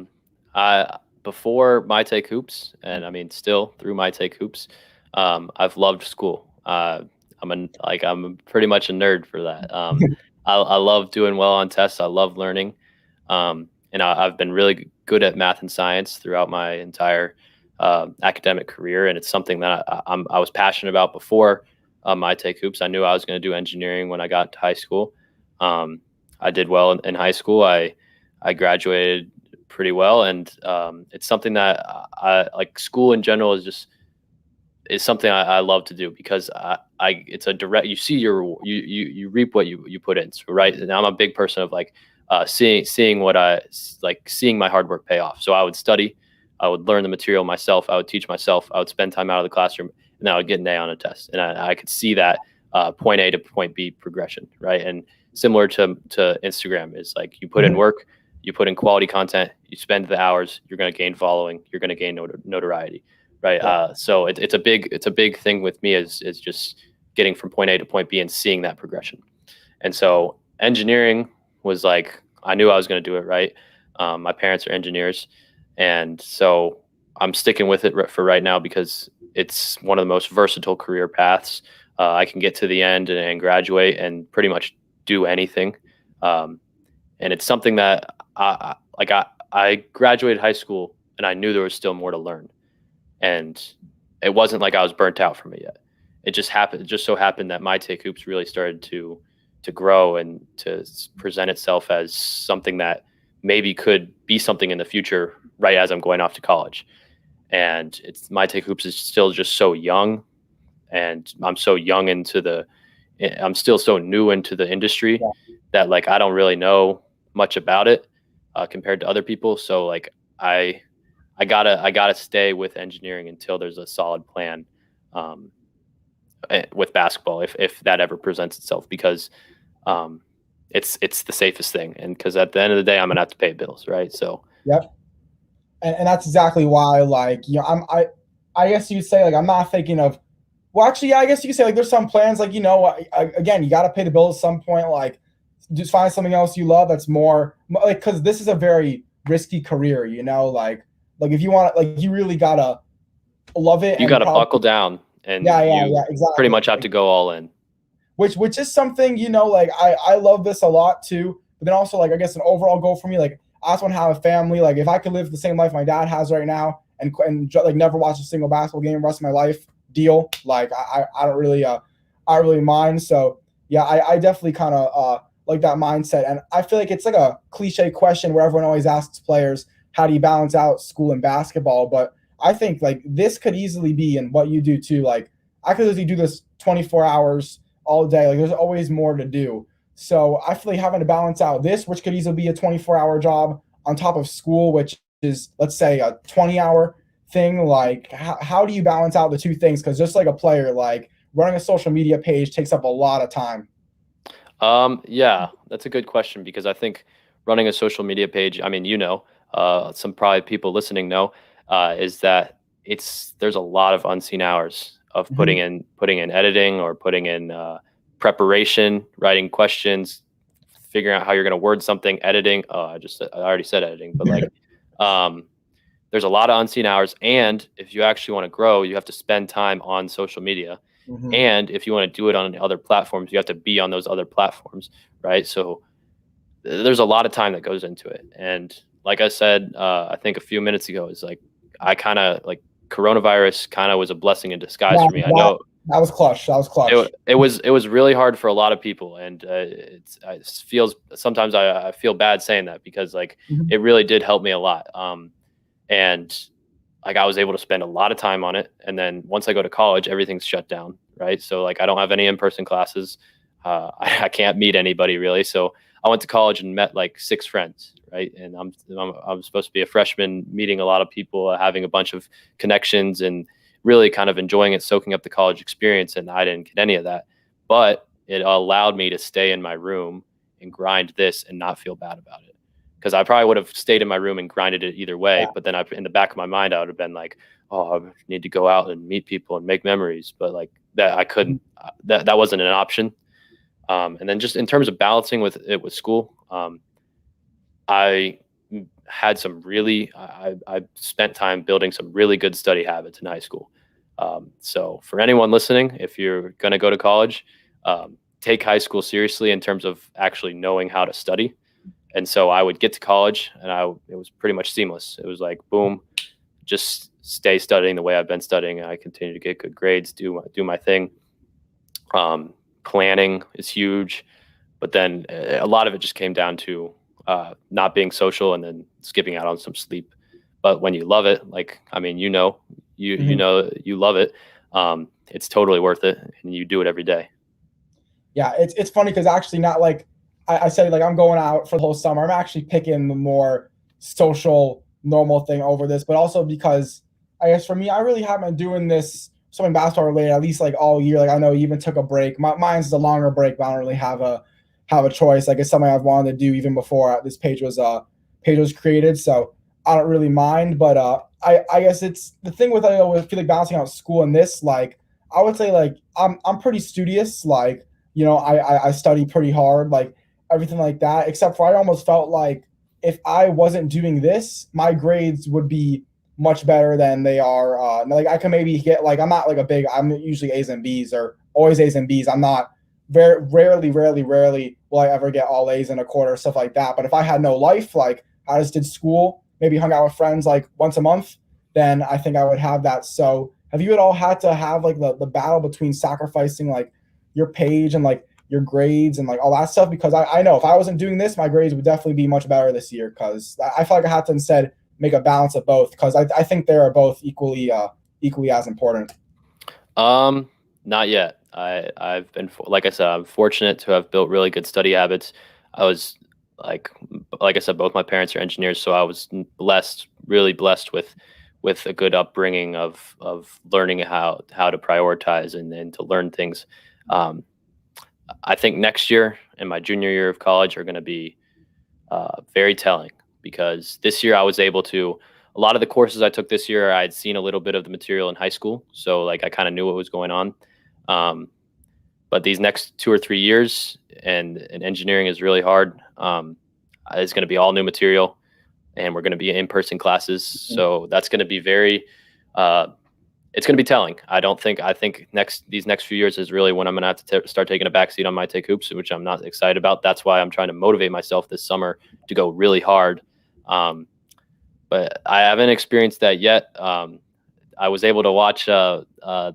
I Before My Take Hoops, and I mean still through My Take Hoops, I've loved school. I'm pretty much a nerd for that. I love doing well on tests. I love learning, and I've been really good at math and science throughout my entire academic career, and it's something that I was passionate about before My Take Hoops. I knew I was going to do engineering when I got to high school. Um, I did well in high school. I graduated pretty well, and it's something that I like. School in general is something I love to do, because it's a direct, you see you reap what you put in. So, right. And I'm a big person of like seeing what I like, seeing my hard work pay off. So I would study, I would learn the material myself, I would teach myself, I would spend time out of the classroom, and then I would get an A on a test, and I could see that point A to point B progression, right? And similar to Instagram, is like, you put in work, you put in quality content, you spend the hours, you're going to gain following, you're going to gain notoriety, right? So it's a big thing with me, is just getting from point A to point B and seeing that progression. And so engineering was like, I knew I was going to do it, right. My parents are engineers, and so I'm sticking with it for right now, because it's one of the most versatile career paths. I can get to the end and graduate and pretty much do anything. And it's something that I graduated high school and I knew there was still more to learn, and it wasn't like I was burnt out from it yet. It just happened. It just so happened that My Take Hoops really started to grow and to present itself as something that maybe could be something in the future right as I'm going off to college. And it's MyTakeHoops is still just so young, and I'm still so new into the industry that like I don't really know much about it compared to other people. So like I gotta stay with engineering until there's a solid plan um, with basketball, if that ever presents itself, because um, it's the safest thing, and because at the end of the day I'm gonna have to pay bills, right? So Yep. And that's exactly why, like, I guess you say, like, I'm not thinking of, well, actually, yeah, I guess you could say, like, there's some plans, like, again, you got to pay the bills at some point, like, just find something else you love that's more, like, because this is a very risky career, like if you want, like, you really got to love it. You got to buckle down, and yeah, exactly. Pretty much have to go all in. Which is something, like, I love this a lot too, but then also, like, I guess an overall goal for me, like, I just want to have a family. Like, if I could live the same life my dad has right now and like never watch a single basketball game the rest of my life, deal. Like, I don't really mind. So yeah, I definitely kind of like that mindset. And I feel like it's like a cliche question where everyone always asks players, how do you balance out school and basketball? But I think like this could easily be, and what you do too, like I could easily do this 24 hours all day. Like, there's always more to do. So I feel like having to balance out this, which could easily be a 24-hour job, on top of school, which is, let's say, a 20-hour thing. Like, how do you balance out the two things? Because just like a player, like running a social media page takes up a lot of time. Yeah, that's a good question, because I think running a social media page, I mean, some probably people listening know, is that there's a lot of unseen hours of putting in editing, or putting in preparation, writing questions, figuring out how you're going to word something, editing. I already said editing, but like, there's a lot of unseen hours. And if you actually want to grow, you have to spend time on social media. And if you want to do it on other platforms, you have to be on those other platforms, right? So there's a lot of time that goes into it. And like I said, I think a few minutes ago, is like, I kind of like, coronavirus kind of was a blessing in disguise for me. I know that was clutch. It was really hard for a lot of people, and sometimes I feel bad saying that, because like it really did help me a lot. And like I was able to spend a lot of time on it, and then once I go to college, everything's shut down, right? So like I don't have any in-person classes. I can't meet anybody really. So I went to college and met like 6 friends, right? And I'm supposed to be a freshman, meeting a lot of people, having a bunch of connections, and really kind of enjoying it, soaking up the college experience. And I didn't get any of that, but it allowed me to stay in my room and grind this and not feel bad about it. Because I probably would have stayed in my room and grinded it either way. But then in the back of my mind, I would have been like, oh, I need to go out and meet people and make memories. But like that, I couldn't, that wasn't an option. And then just in terms of balancing with school, I had I spent time building some really good study habits in high school. So for anyone listening, if you're going to go to college, take high school seriously in terms of actually knowing how to study. And so I would get to college, and it was pretty much seamless. It was like, boom, just stay studying the way I've been studying. I continue to get good grades, do my thing. Planning is huge, but then a lot of it just came down to not being social, and then skipping out on some sleep. But when you love it, like, I mean, you know you love it, it's totally worth it, and you do it every day. Yeah, it's funny, because actually, not like I said, like I'm going out for the whole summer. I'm actually picking the more social, normal thing over this, but also because I guess for me, I really haven't been doing this something basketball related at least like all year. Like I know you even took a break. Mine's a longer break, but I don't really have a choice. Like it's something I've wanted to do even before this page was created. So I don't really mind. But I guess it's the thing with, I always feel like balancing out school and this, like I would say, like I'm pretty studious. Like, I study pretty hard, like everything like that, except for I almost felt like if I wasn't doing this, my grades would be much better than they are. Like I can maybe get, like, I'm not like I'm usually A's and B's, or always A's and B's. I'm not very rarely will I ever get all A's in a quarter, stuff like that. But if I had no life, like I just did school, maybe hung out with friends like once a month, then I think I would have that. So have you at all had to have like the battle between sacrificing like your page and like your grades and like all that stuff, because I know if I wasn't doing this, my grades would definitely be much better this year, because I feel like I have to instead make a balance of both, because I think they are both equally as important. Not yet. I've been, like I said, I'm fortunate to have built really good study habits. I was like like I said, both my parents are engineers, so I was blessed, really blessed with a good upbringing of learning how to prioritize and to learn things. Um, I think next year and my junior year of college are going to be very telling, because this year I was able to. A lot of the courses I took this year, I had seen a little bit of the material in high school, so like I kind of knew what was going on. Um, but these next 2 or 3 years, and engineering is really hard. It's going to be all new material, and we're going to be in-person classes, so that's going to be very. It's going to be telling. I think these next few years is really when I'm going to have to start taking a backseat on MyTakeHoops, which I'm not excited about. That's why I'm trying to motivate myself this summer to go really hard. But I haven't experienced that yet. I was able to watch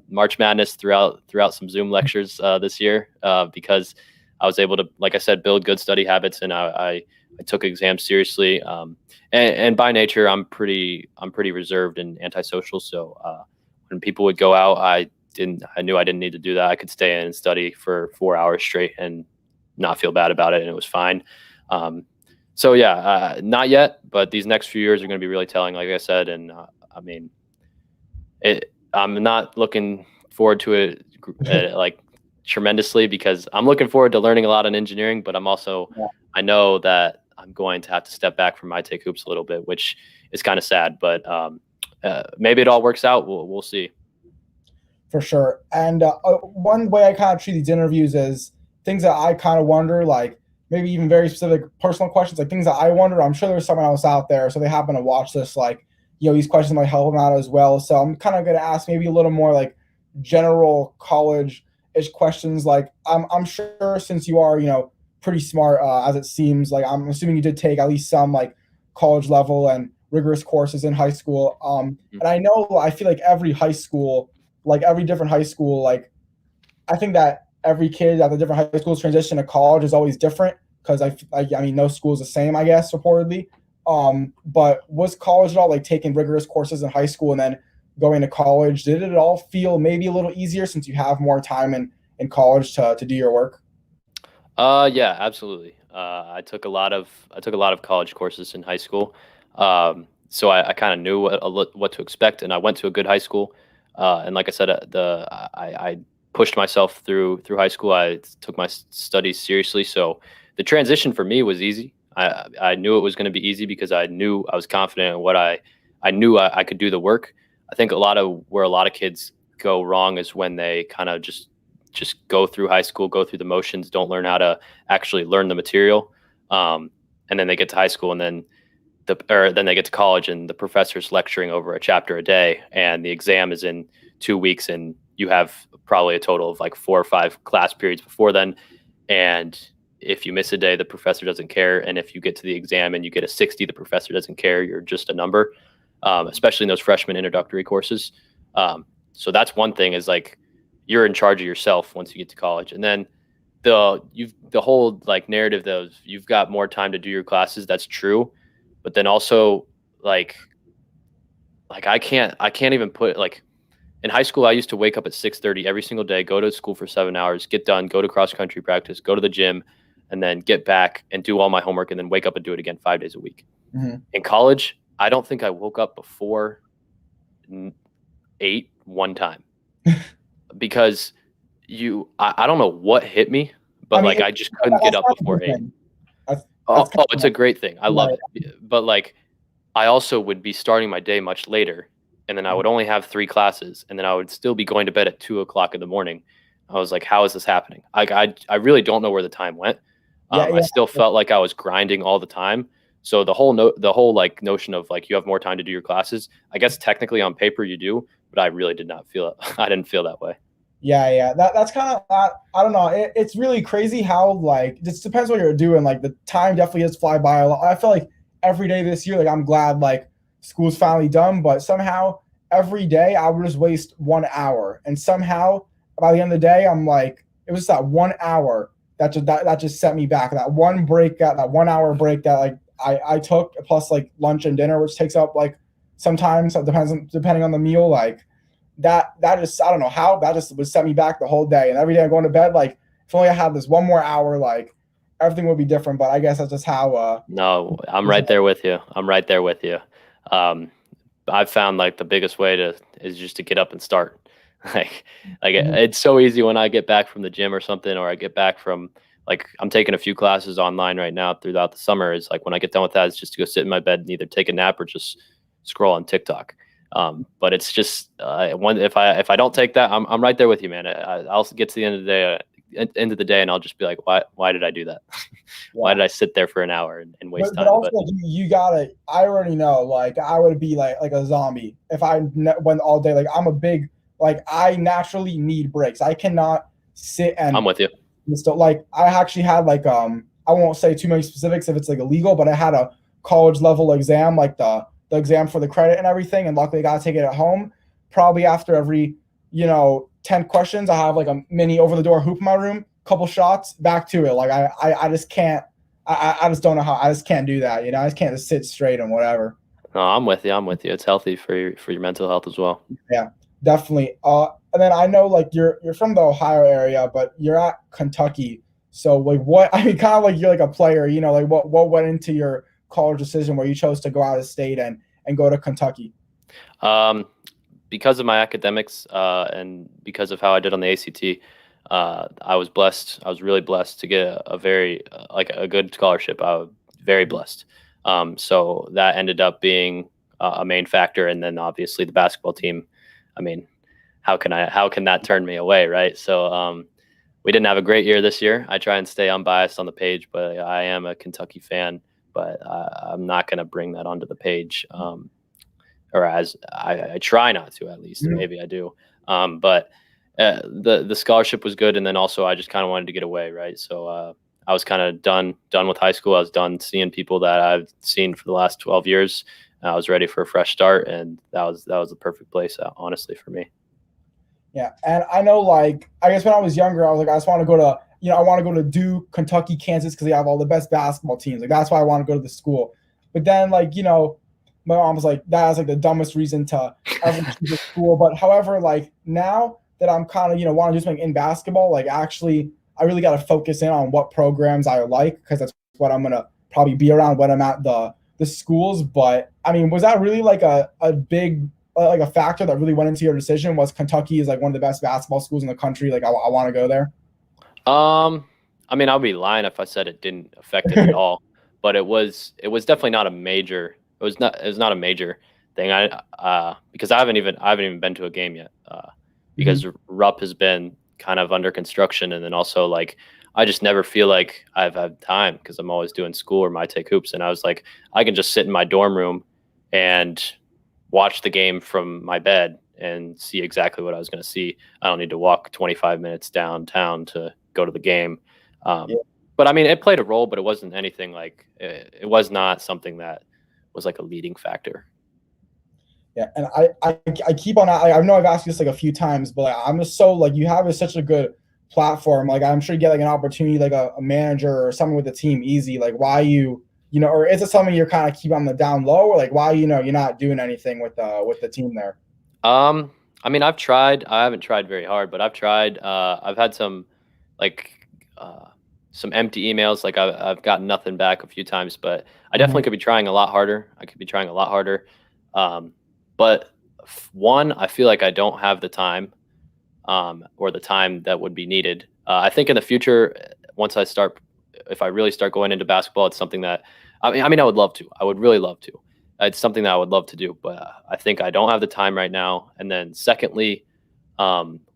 March Madness throughout some Zoom lectures this year, because I was able to, like I said, build good study habits, and I took exams seriously. And by nature, I'm pretty reserved and antisocial. So when people would go out, I knew I didn't need to do that. I could stay in and study for 4 hours straight and not feel bad about it, and it was fine. So yeah, not yet, but these next few years are going to be really telling, like I said. And I mean, I'm not looking forward to it like tremendously, because I'm looking forward to learning a lot in engineering, but I know that I'm going to have to step back from MyTakeHoops a little bit, which is kind of sad, but maybe it all works out. We'll see. For sure. And one way I kind of treat these interviews is things that I kind of wonder, like maybe even very specific personal questions, like things that I wonder. I'm sure there's someone else out there, so they happen to watch this, like, these questions might help them out as well. So I'm kind of going to ask maybe a little more like general college-ish questions. Like I'm sure, since you are, pretty smart, as it seems, like I'm assuming you did take at least some like college level and rigorous courses in high school. And I feel like every high school, like every different high school, like I think that every kid at the different high schools transition to college is always different, because I mean, no school is the same, I guess, reportedly. But was college at all, like taking rigorous courses in high school and then going to college, did it all feel maybe a little easier since you have more time in college to do your work? Yeah, absolutely. I took a lot of college courses in high school. So I kind of knew what to expect, and I went to a good high school. And like I said, I pushed myself through high school. I took my studies seriously, so the transition for me was easy. I knew it was going to be easy, because I knew I was confident in what I knew I could do the work. I think where a lot of kids go wrong is when they kind of just go through high school, go through the motions, don't learn how to actually learn the material. And then they get to high school, and then then they get to college, and the professor's lecturing over a chapter a day, and the exam is in 2 weeks, and you have probably a total of like 4 or 5 class periods before then. And if you miss a day, the professor doesn't care. And if you get to the exam and you get a 60, the professor doesn't care. You're just a number, especially in those freshman introductory courses. So that's one thing, is like you're in charge of yourself once you get to college. And then the whole like narrative that you've got more time to do your classes, that's true. But then also like I can't even put, like, in high school, I used to wake up at 6:30 every single day, go to school for 7 hours, get done, go to cross country practice, go to the gym, and then get back and do all my homework, and then wake up and do it again 5 days a week. Mm-hmm. In college, I don't think I woke up before 8 one time, because I don't know what hit me, but I just couldn't get up before 8. It's a great thing. I love it. But like, I also would be starting my day much later, and then I would only have 3 classes, and then I would still be going to bed at 2 o'clock in the morning. I was like, how is this happening? I really don't know where the time went. I still felt like I was grinding all the time. So the whole like notion of like you have more time to do your classes, I guess technically on paper you do, but I really did not feel it. I didn't feel that way. Yeah. That's kind of, I don't know. It's really crazy how, like, it just depends what you're doing. Like the time definitely does fly by a lot. I feel like every day this year, like I'm glad like school's finally done, but somehow every day I would just waste 1 hour, and somehow by the end of the day, I'm like, it was that 1 hour that just set me back. That 1 hour break that like I took, plus like lunch and dinner, which takes up like sometimes, it depending on the meal, like that just, I don't know how, that just would set me back the whole day. And every day I'm going to bed, like if only I had this 1 more hour, like everything would be different. But I guess that's just how No, I'm right there with you. I'm right there with you. I've found like the biggest way is just to get up and start. Like it's so easy when I get back from the gym or something, or I get back from, like, I'm taking a few classes online right now throughout the summer. Is like when I get done with that, it's just to go sit in my bed and either take a nap or just scroll on TikTok. But it's just if I don't take that, I'm right there with you, man. I'll get to the end of the day, and I'll just be like, why did I do that? Why did I sit there for an hour and waste time? But also, you gotta. I already know. Like I would be like a zombie if I went all day. Like I'm a big, like I naturally need breaks. I cannot sit and. I'm with you. Still, like I actually had like I won't say too many specifics if it's like illegal, but I had a college level exam, like the exam for the credit and everything, and luckily I got to take it at home. Probably after every 10 questions, I have like a mini over the door hoop in my room, couple shots, back to it. Like I just can't. I just don't know how. I just can't do that. I just can't just sit straight and whatever. No, I'm with you. It's healthy for your mental health as well. Yeah, definitely. And then I know like you're from the Ohio area, but you're at Kentucky. So like what, I mean, kind of like you're like a player, like what went into your college decision where you chose to go out of state and go to Kentucky? Because of my academics and because of how I did on the ACT, I was blessed. I was really blessed to get a very like a good scholarship. I was very blessed. So that ended up being a main factor, and then obviously the basketball team. I mean, how can that turn me away, right? So we didn't have a great year this year. I try and stay unbiased on the page, but I am a Kentucky fan. But I'm not going to bring that onto the page, or as I try not to, at least. Mm-hmm. Maybe I do. But the scholarship was good, and then also I just kind of wanted to get away, right? So I was kind of done with high school. I was done seeing people that I've seen for the last 12 years. I was ready for a fresh start, and that was the perfect place, honestly, for me. Yeah, and I know, like, I guess when I was younger, I was like, I just want to go to, I want to go to Duke, Kentucky, Kansas, because they have all the best basketball teams. Like, that's why I want to go to the school. But then, like, my mom was like, that is like the dumbest reason to ever choose a school. But however, like now that I'm kind of, want to do something in basketball, like actually, I really got to focus in on what programs I like, because that's what I'm gonna probably be around when I'm at the schools. But I mean, was that really like a big like a factor that really went into your decision? Was Kentucky is like one of the best basketball schools in the country? Like I want to go there. I mean, I'll be lying if I said it didn't affect it at all. But it was definitely not a major. It was not a major thing. Because I haven't even been to a game yet. Because RUP has been kind of under construction, and then also like I just never feel like I've had time because I'm always doing school or MyTakeHoops, and I was like, I can just sit in my dorm room and watch the game from my bed and see exactly what I was going to see. I don't need to walk 25 minutes downtown to go to the game. But I mean, it played a role, but it wasn't anything like it was not something that was like a leading factor. Yeah, and I keep on. I know I've asked you this like a few times, but like, I'm just so like you have such a good platform. Like I'm sure you get like an opportunity, like a manager or someone with the team easy. Like why or is it something you're kind of keep on the down low, or like why you're not doing anything with the team there? I mean, I've tried. I haven't tried very hard, but I've tried. I've had some some empty emails. Like I've gotten nothing back a few times, but I definitely could be trying a lot harder. But one, I feel like I don't have the time, or the time that would be needed. I think in the future, if I really start going into basketball, it's something that, I mean, I would love to. I would really love to. It's something that I would love to do, but I think I don't have the time right now. And then secondly,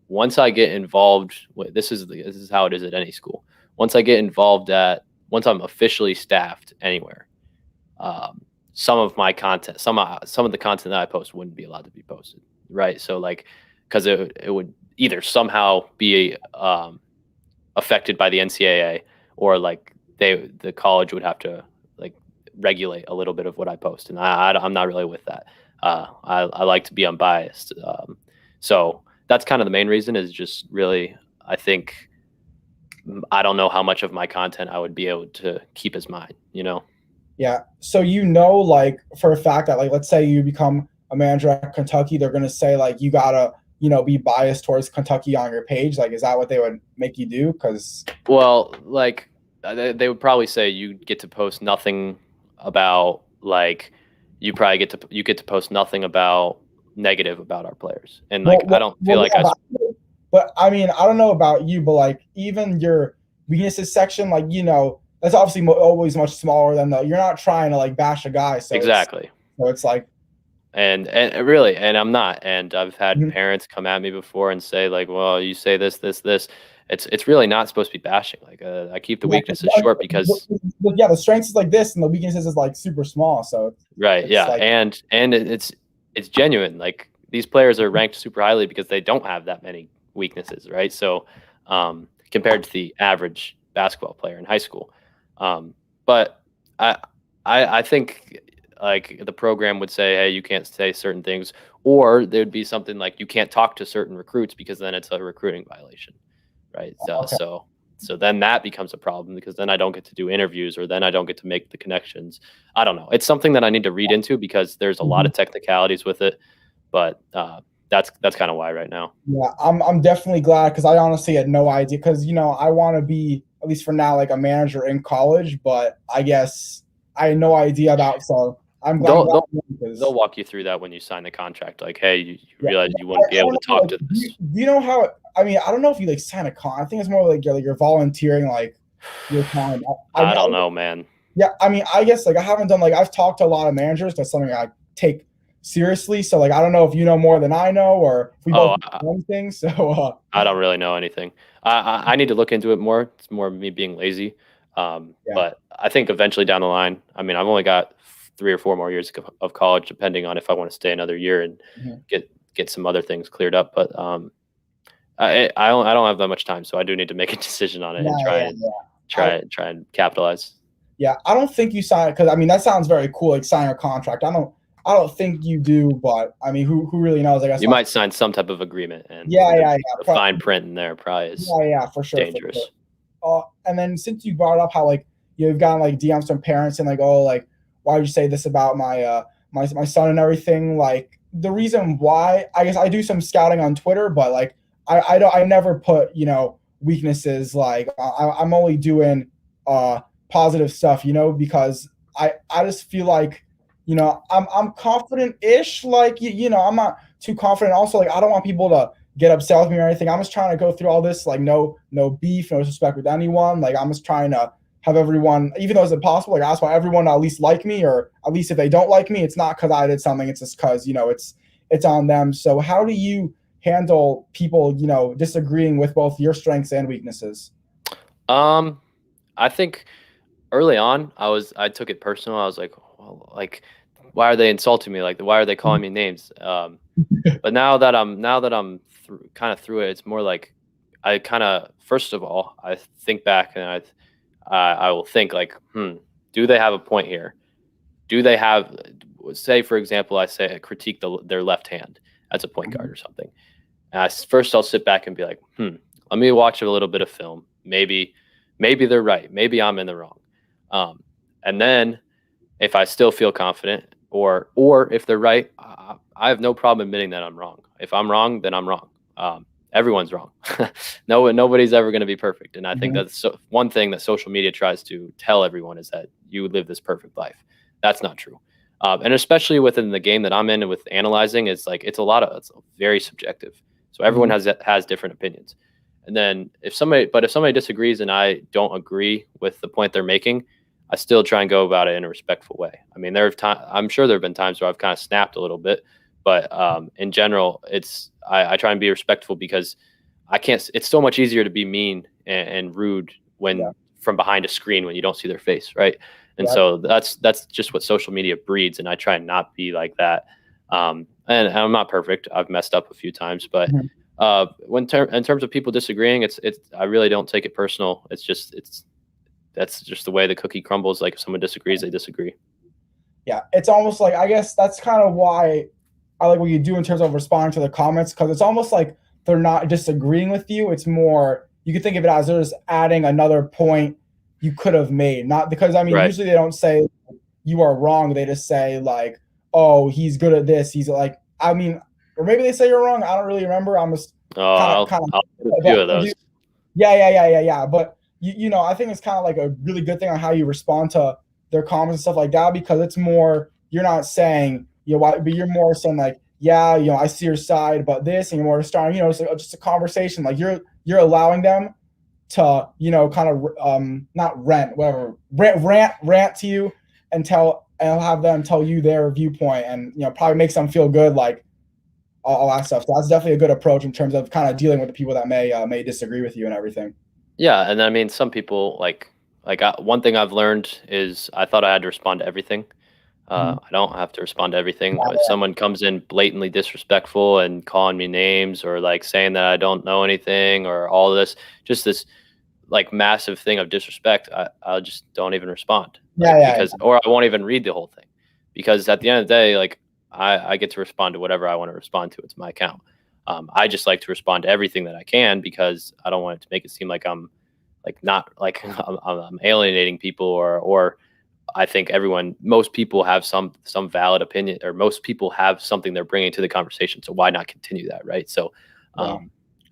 once I get involved, this is how it is at any school. Once I'm officially staffed anywhere, some of my content, some of the content that I post wouldn't be allowed to be posted, right? So like, because it would either somehow be affected by the NCAA, or like the college would have to like regulate a little bit of what I post, and I'm not really with that. I like to be unbiased, so that's kind of the main reason. Is just really, I think I don't know how much of my content I would be able to keep as mine, you know? Yeah. So like for a fact that like let's say you become a manager at Kentucky, they're gonna say like you gotta be biased towards Kentucky on your page. Like, is that what they would make you do? Because Well, like they would probably say you get to post nothing about like you get to post nothing about negative about our players, and like I don't feel like yeah, but I mean, I don't know about you, but like even your weaknesses section, like that's obviously always much smaller than you're not trying to like bash a guy, so exactly. It's like, and really, and I'm not, and I've had Mhm. parents come at me before and say like, well, you say this, this, this. It's really not supposed to be bashing. Like I keep the Yeah, weaknesses short because yeah, the strengths is like this, and the weaknesses is like super small. So right, it's yeah, like, and it's genuine. Like these players are ranked super highly because they don't have that many weaknesses, right? So compared to the average basketball player in high school, but I I think like the program would say, hey, you can't say certain things, or there'd be something like you can't talk to certain recruits because then it's a recruiting violation, right? okay. So then that becomes a problem because then I don't get to do interviews or then I don't get to make the connections. I don't know. It's something that I need to read into because there's a lot of technicalities with it, but that's kind of why right now. Yeah, I'm definitely glad because I honestly had no idea because I want to be at least for now like a manager in college, but I guess I had no idea about, so I'm glad They'll because walk you through that when you sign the contract. Like, hey, you yeah. realize you wouldn't be able to talk Like, to do this. you know how? I mean, I don't know if you like sign a con. I think it's more like you're volunteering like your time. I don't know, man. Yeah, I mean, I guess like I haven't done like I've talked to a lot of managers. That's something I take seriously. So like I don't know if you know more than I know or if we Oh, both know anything. So I don't really know anything. I need to look into it more. It's more me being lazy. yeah. But I think eventually down the line, I mean, I've only got 3 or 4 more years of college, depending on if I want to stay another year and Mhm. get some other things cleared up. But I don't have that much time, so I do need to make a decision on it and Yeah, yeah, yeah. try and capitalize. Yeah, I don't think you sign it because I mean that sounds very cool, like signing a contract. I don't think you do, but I mean, who really knows? I guess You might sign some type of agreement, and yeah, the fine print in there probably is yeah, for sure, dangerous. For sure. And then since you brought up how like you've gotten like DMs from parents and like, oh, like why would you say this about my son and everything? Like the reason why, I guess I do some scouting on Twitter, but like I never put weaknesses. Like I'm only doing positive stuff, because I just feel like I'm confident-ish. Like I'm not too confident. Also, like I don't want people to get upset with me or anything. I'm just trying to go through all this like no beef, no disrespect with anyone. Like I'm just trying to have everyone, even though it's impossible, like I just want everyone to at least like me, or at least if they don't like me, it's not because I did something. It's just because it's on them. So how do you handle people disagreeing with both your strengths and weaknesses? I think early on, I took it personal. I was like, well, like, why are they insulting me? Like, why are they calling me names? But now that I'm kind of through it, it's more like I kind of first of all I think back and I will think like, do they have a point here? Do they have, say for example, I critique their left hand as a point guard or something. And first I'll sit back and be like, let me watch a little bit of film. Maybe they're right. Maybe I'm in the wrong. And then if I still feel confident, or if they're right, I have no problem admitting that I'm wrong. If I'm wrong, then I'm wrong. Everyone's wrong. Nobody's ever going to be perfect. And I think that's one thing that social media tries to tell everyone is that you would live this perfect life. That's not true. And especially within the game that I'm in and with analyzing, it's very subjective. So everyone has different opinions. And then if somebody disagrees and I don't agree with the point they're making, I still try and go about it in a respectful way. I mean, I'm sure there have been times where I've kind of snapped a little bit, but in general, I try and be respectful because I can't. It's so much easier to be mean and rude when from behind a screen when you don't see their face, right? And so that's just what social media breeds, and I try and not be like that. And I'm not perfect. I've messed up a few times, but in terms of people disagreeing, I really don't take it personal. That's just the way the cookie crumbles. Like if someone disagrees, they disagree. Yeah, it's almost like, I guess that's kind of why I like what you do in terms of responding to the comments, because it's almost like they're not disagreeing with you. It's more, you could think of it as they're just adding another point you could have made. Not because, I mean, Right. usually they don't say you are wrong. They just say like, oh, he's good at this. He's like, I mean, or maybe they say you're wrong. I don't really remember. I'm just kind of, I'll put a few of those. yeah. But you know, I think it's kind of like a really good thing on how you respond to their comments and stuff like that, because it's more, you're not saying, you know, why, but you're more saying like, yeah, you know, I see your side, but this, and you're more starting, you know, it's just a conversation. Like you're allowing them to, you know, kind of not rant to you and have them tell you their viewpoint, and you know, probably makes them feel good, like all that stuff. So that's definitely a good approach in terms of kind of dealing with the people that may disagree with you and everything. Yeah, and I mean, some people one thing I've learned is I thought I had to respond to everything. I don't have to respond to everything. If someone comes in blatantly disrespectful and calling me names, or like saying that I don't know anything, or all this, just this like massive thing of disrespect, I just don't even respond. Or I won't even read the whole thing, because at the end of the day, like I get to respond to whatever I want to respond to. It's my account. I just like to respond to everything that I can, because I don't want it to make it seem like I'm like not like I'm alienating people, or I think most people have some valid opinion, or most people have something they're bringing to the conversation. So why not continue that, right? So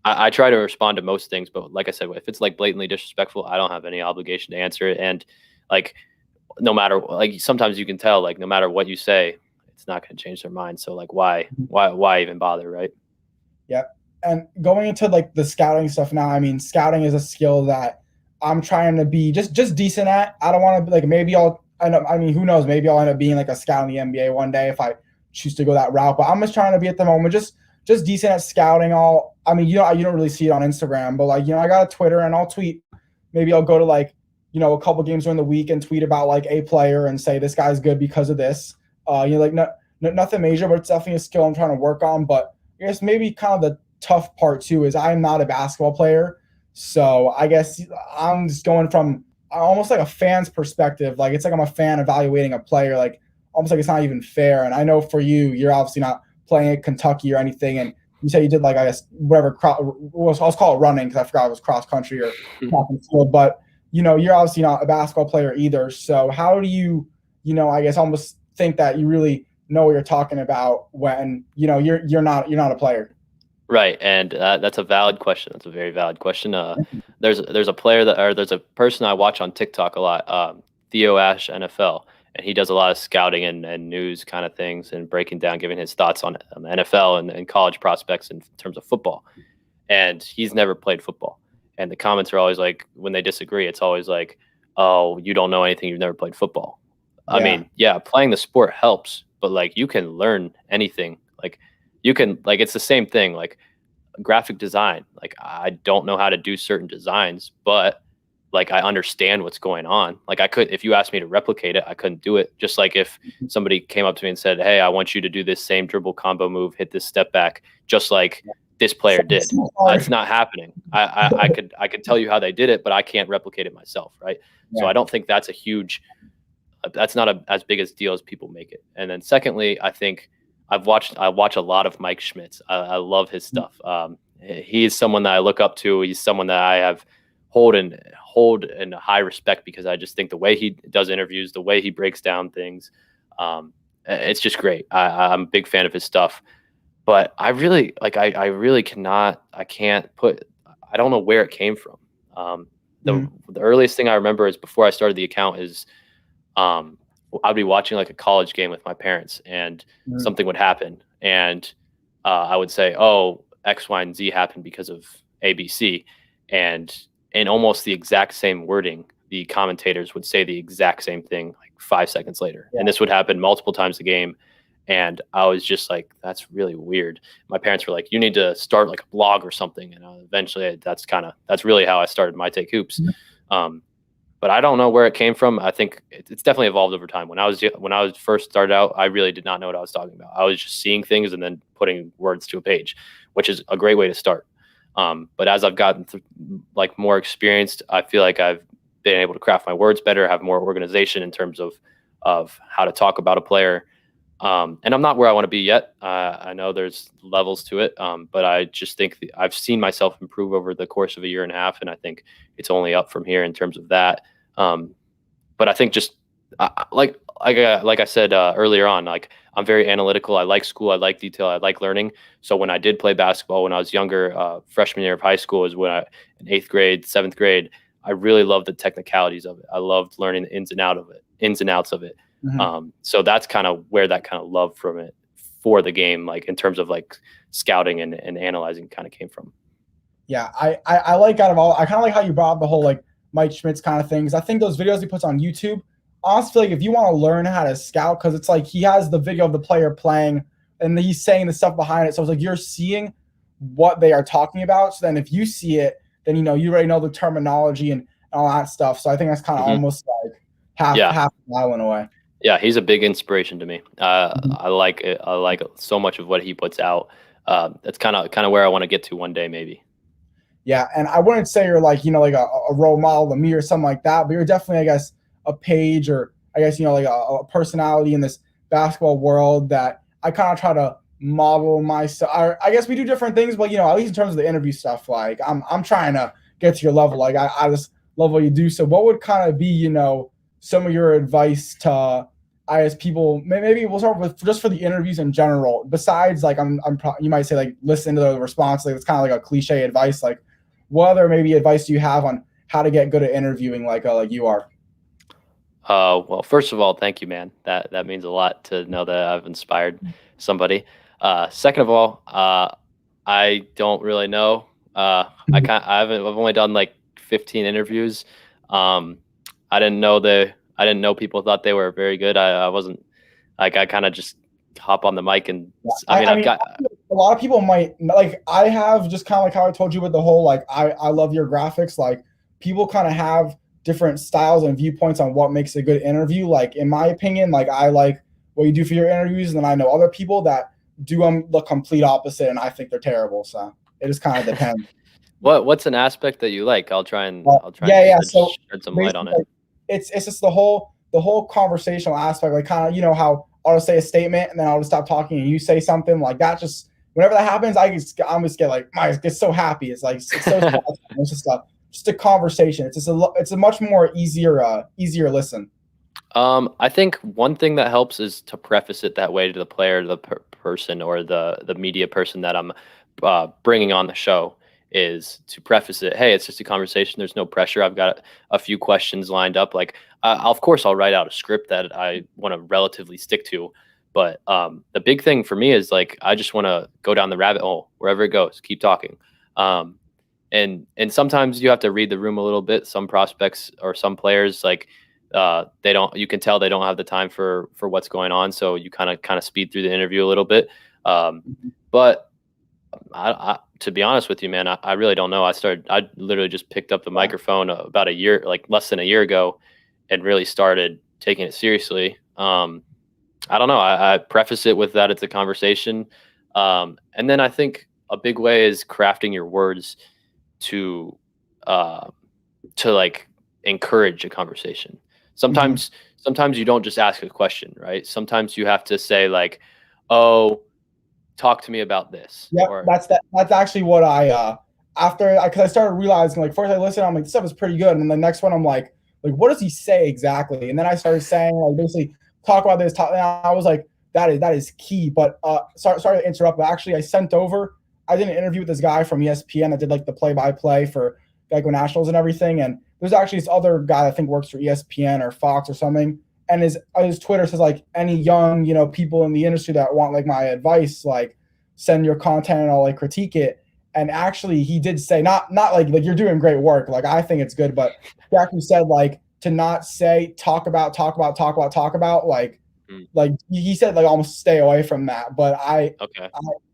I try to respond to most things, but like I said, if it's like blatantly disrespectful, I don't have any obligation to answer it. And like, no matter, like, sometimes you can tell, like, no matter what you say, it's not going to change their mind. So like, why even bother, right? Yep. And going into like the scouting stuff now, I mean, scouting is a skill that I'm trying to be just decent at. I don't want to be like, maybe I'll end up, I mean, who knows, maybe I'll end up being like a scout in the NBA one day if I choose to go that route. But I'm just trying to be at the moment just decent at scouting. I mean, you know, you don't really see it on Instagram, but like, you know, I got a Twitter and I'll tweet. Maybe I'll go to like, you know, a couple games during the week and tweet about like a player and say this guy's good because of this. You know, like nothing major, but it's definitely a skill I'm trying to work on. But I guess maybe kind of the tough part too is I'm not a basketball player. So I guess I'm just going from almost like a fan's perspective. Like, it's like I'm a fan evaluating a player, like almost like it's not even fair. And I know for you, you're obviously not playing at Kentucky or anything. And you said you did like, I guess, whatever, I'll call it running, because I forgot it was cross country or track and field. But, you know, you're obviously not a basketball player either. So how do you, you know, I guess almost think that you really know what you're talking about when, you know, you're not a player? Right, and that's a valid question. That's a very valid question. There's a player there's a person I watch on TikTok a lot, Theo Ash NFL, and he does a lot of scouting and news kind of things, and breaking down, giving his thoughts on NFL and college prospects in terms of football. And he's never played football, and the comments are always like, when they disagree, it's always like, "Oh, you don't know anything. You've never played football." I mean, yeah, playing the sport helps, but like, you can learn anything. Like, you can, like, it's the same thing, like graphic design. Like, I don't know how to do certain designs, but like, I understand what's going on. Like, if you asked me to replicate it, I couldn't do it. Just like if somebody came up to me and said, "Hey, I want you to do this same dribble combo move, hit this step back, just like this player did." It's not happening. I could tell you how they did it, but I can't replicate it myself, right? So I don't think that's that's not as big a deal as people make it. And then secondly, I think I watch a lot of Mike Schmitz. I love his stuff. He is someone that I look up to. He's someone that I have hold in high respect, because I just think the way he does interviews, the way he breaks down things, it's just great. I'm a big fan of his stuff. But I really I don't know where it came from. The earliest thing I remember is before I started the account is I'd be watching like a college game with my parents, and something would happen, and I would say, "Oh, X, Y, and Z happened because of ABC," and in almost the exact same wording, the commentators would say the exact same thing like 5 seconds later. And this would happen multiple times a game. And I was just like, that's really weird. My parents were like, you need to start like a blog or something. And eventually that's really how I started MyTakeHoops. But I don't know where it came from. I think it's definitely evolved over time. When I was first started out, I really did not know what I was talking about. I was just seeing things and then putting words to a page, which is a great way to start. But as I've gotten like more experienced, I feel like I've been able to craft my words better, have more organization in terms of how to talk about a player. And I'm not where I want to be yet. I know there's levels to it, but I just think I've seen myself improve over the course of a year and a half, and I think it's only up from here in terms of that. But I think just like I said earlier on, like I'm very analytical. I like school. I like detail. I like learning. So when I did play basketball when I was younger, freshman year of high school is when in 8th grade, 7th grade, I really loved the technicalities of it. I loved learning the ins and outs of it. Mhm. So that's kind of where that kind of love from it for the game, like in terms of like scouting and analyzing, kind of came from. Yeah, I like out of all, I kind of like how you brought up the whole like Mike Schmidt's kind of things. I think those videos he puts on YouTube, honestly, like if you want to learn how to scout, because it's like he has the video of the player playing and he's saying the stuff behind it. So it's like you're seeing what they are talking about. So then if you see it, then you already know the terminology and all that stuff. So I think that's kind of Mm-hmm. almost like half Yeah. half a mile in a way. Yeah, he's a big inspiration to me. I like it. I like so much of what he puts out. That's kind of where I want to get to one day, maybe. Yeah, and I wouldn't say you're like like a role model to me or something like that, but you're definitely, I guess, a page, or I guess like a personality in this basketball world that I kind of try to model myself. I guess we do different things, but at least in terms of the interview stuff, like I'm trying to get to your level. Like I just love what you do. So what would kind of be some of your advice to, I guess, people? Maybe we'll start with just for the interviews in general. Besides, like you might say like listen to the response. Like it's kind of like a cliche advice. Like what other maybe advice do you have on how to get good at interviewing like you are? Well, first of all, thank you, man. That means a lot to know that I've inspired somebody. Second of all, I don't really know. I've only done like 15 interviews. I didn't know people thought they were very good. I wasn't like, I kind of just hop on the mic and I mean, a lot of people might like, I have just kind of like how I told you with the whole like I love your graphics. Like people kind of have different styles and viewpoints on what makes a good interview. Like in my opinion, like I like what you do for your interviews, and then I know other people that do the complete opposite, and I think they're terrible. So it just kind of depends. What's an aspect that you like? I'll try and Yeah. So shed some light on it. it's just the whole conversational aspect, like kind of how I'll just say a statement and then I'll just stop talking and you say something like that. Just whenever that happens, I'm just get like I get so happy. It's like it's so it's just a conversation. It's a much more easier listen. I think one thing that helps is to preface it that way to the player, the person, or the media person that I'm bringing on the show, is to preface it. Hey, it's just a conversation. There's no pressure. I've got a few questions lined up. Like, of course, I'll write out a script that I want to relatively stick to. But the big thing for me is like, I just want to go down the rabbit hole wherever it goes. Keep talking. And sometimes you have to read the room a little bit. Some prospects or some players, like, you can tell they don't have the time for what's going on. So you kind of speed through the interview a little bit. But to be honest with you, man, I really don't know. I literally just picked up the microphone about a year, like less than a year ago, and really started taking it seriously. I don't know. I preface it with that it's a conversation. And then I think a big way is crafting your words to like encourage a conversation. Sometimes you don't just ask a question, right? Sometimes you have to say like, oh, talk to me about this. Yeah, that's actually what I because I started realizing, like, first I listened, I'm like, this stuff is pretty good, and then the next one I'm like what does he say exactly? And then I started saying like basically talk about this, and I was like, that is key. But sorry to interrupt, but actually I did an interview with this guy from ESPN that did like the play-by-play for like Nationals and everything, and there's actually this other guy that I think works for ESPN or Fox or something, and his Twitter says like, any young people in the industry that want like my advice, like send your content and I'll like critique it. And actually he did say not like you're doing great work, like I think it's good, but he actually said like to not say talk about like like he said like almost stay away from that. But I'm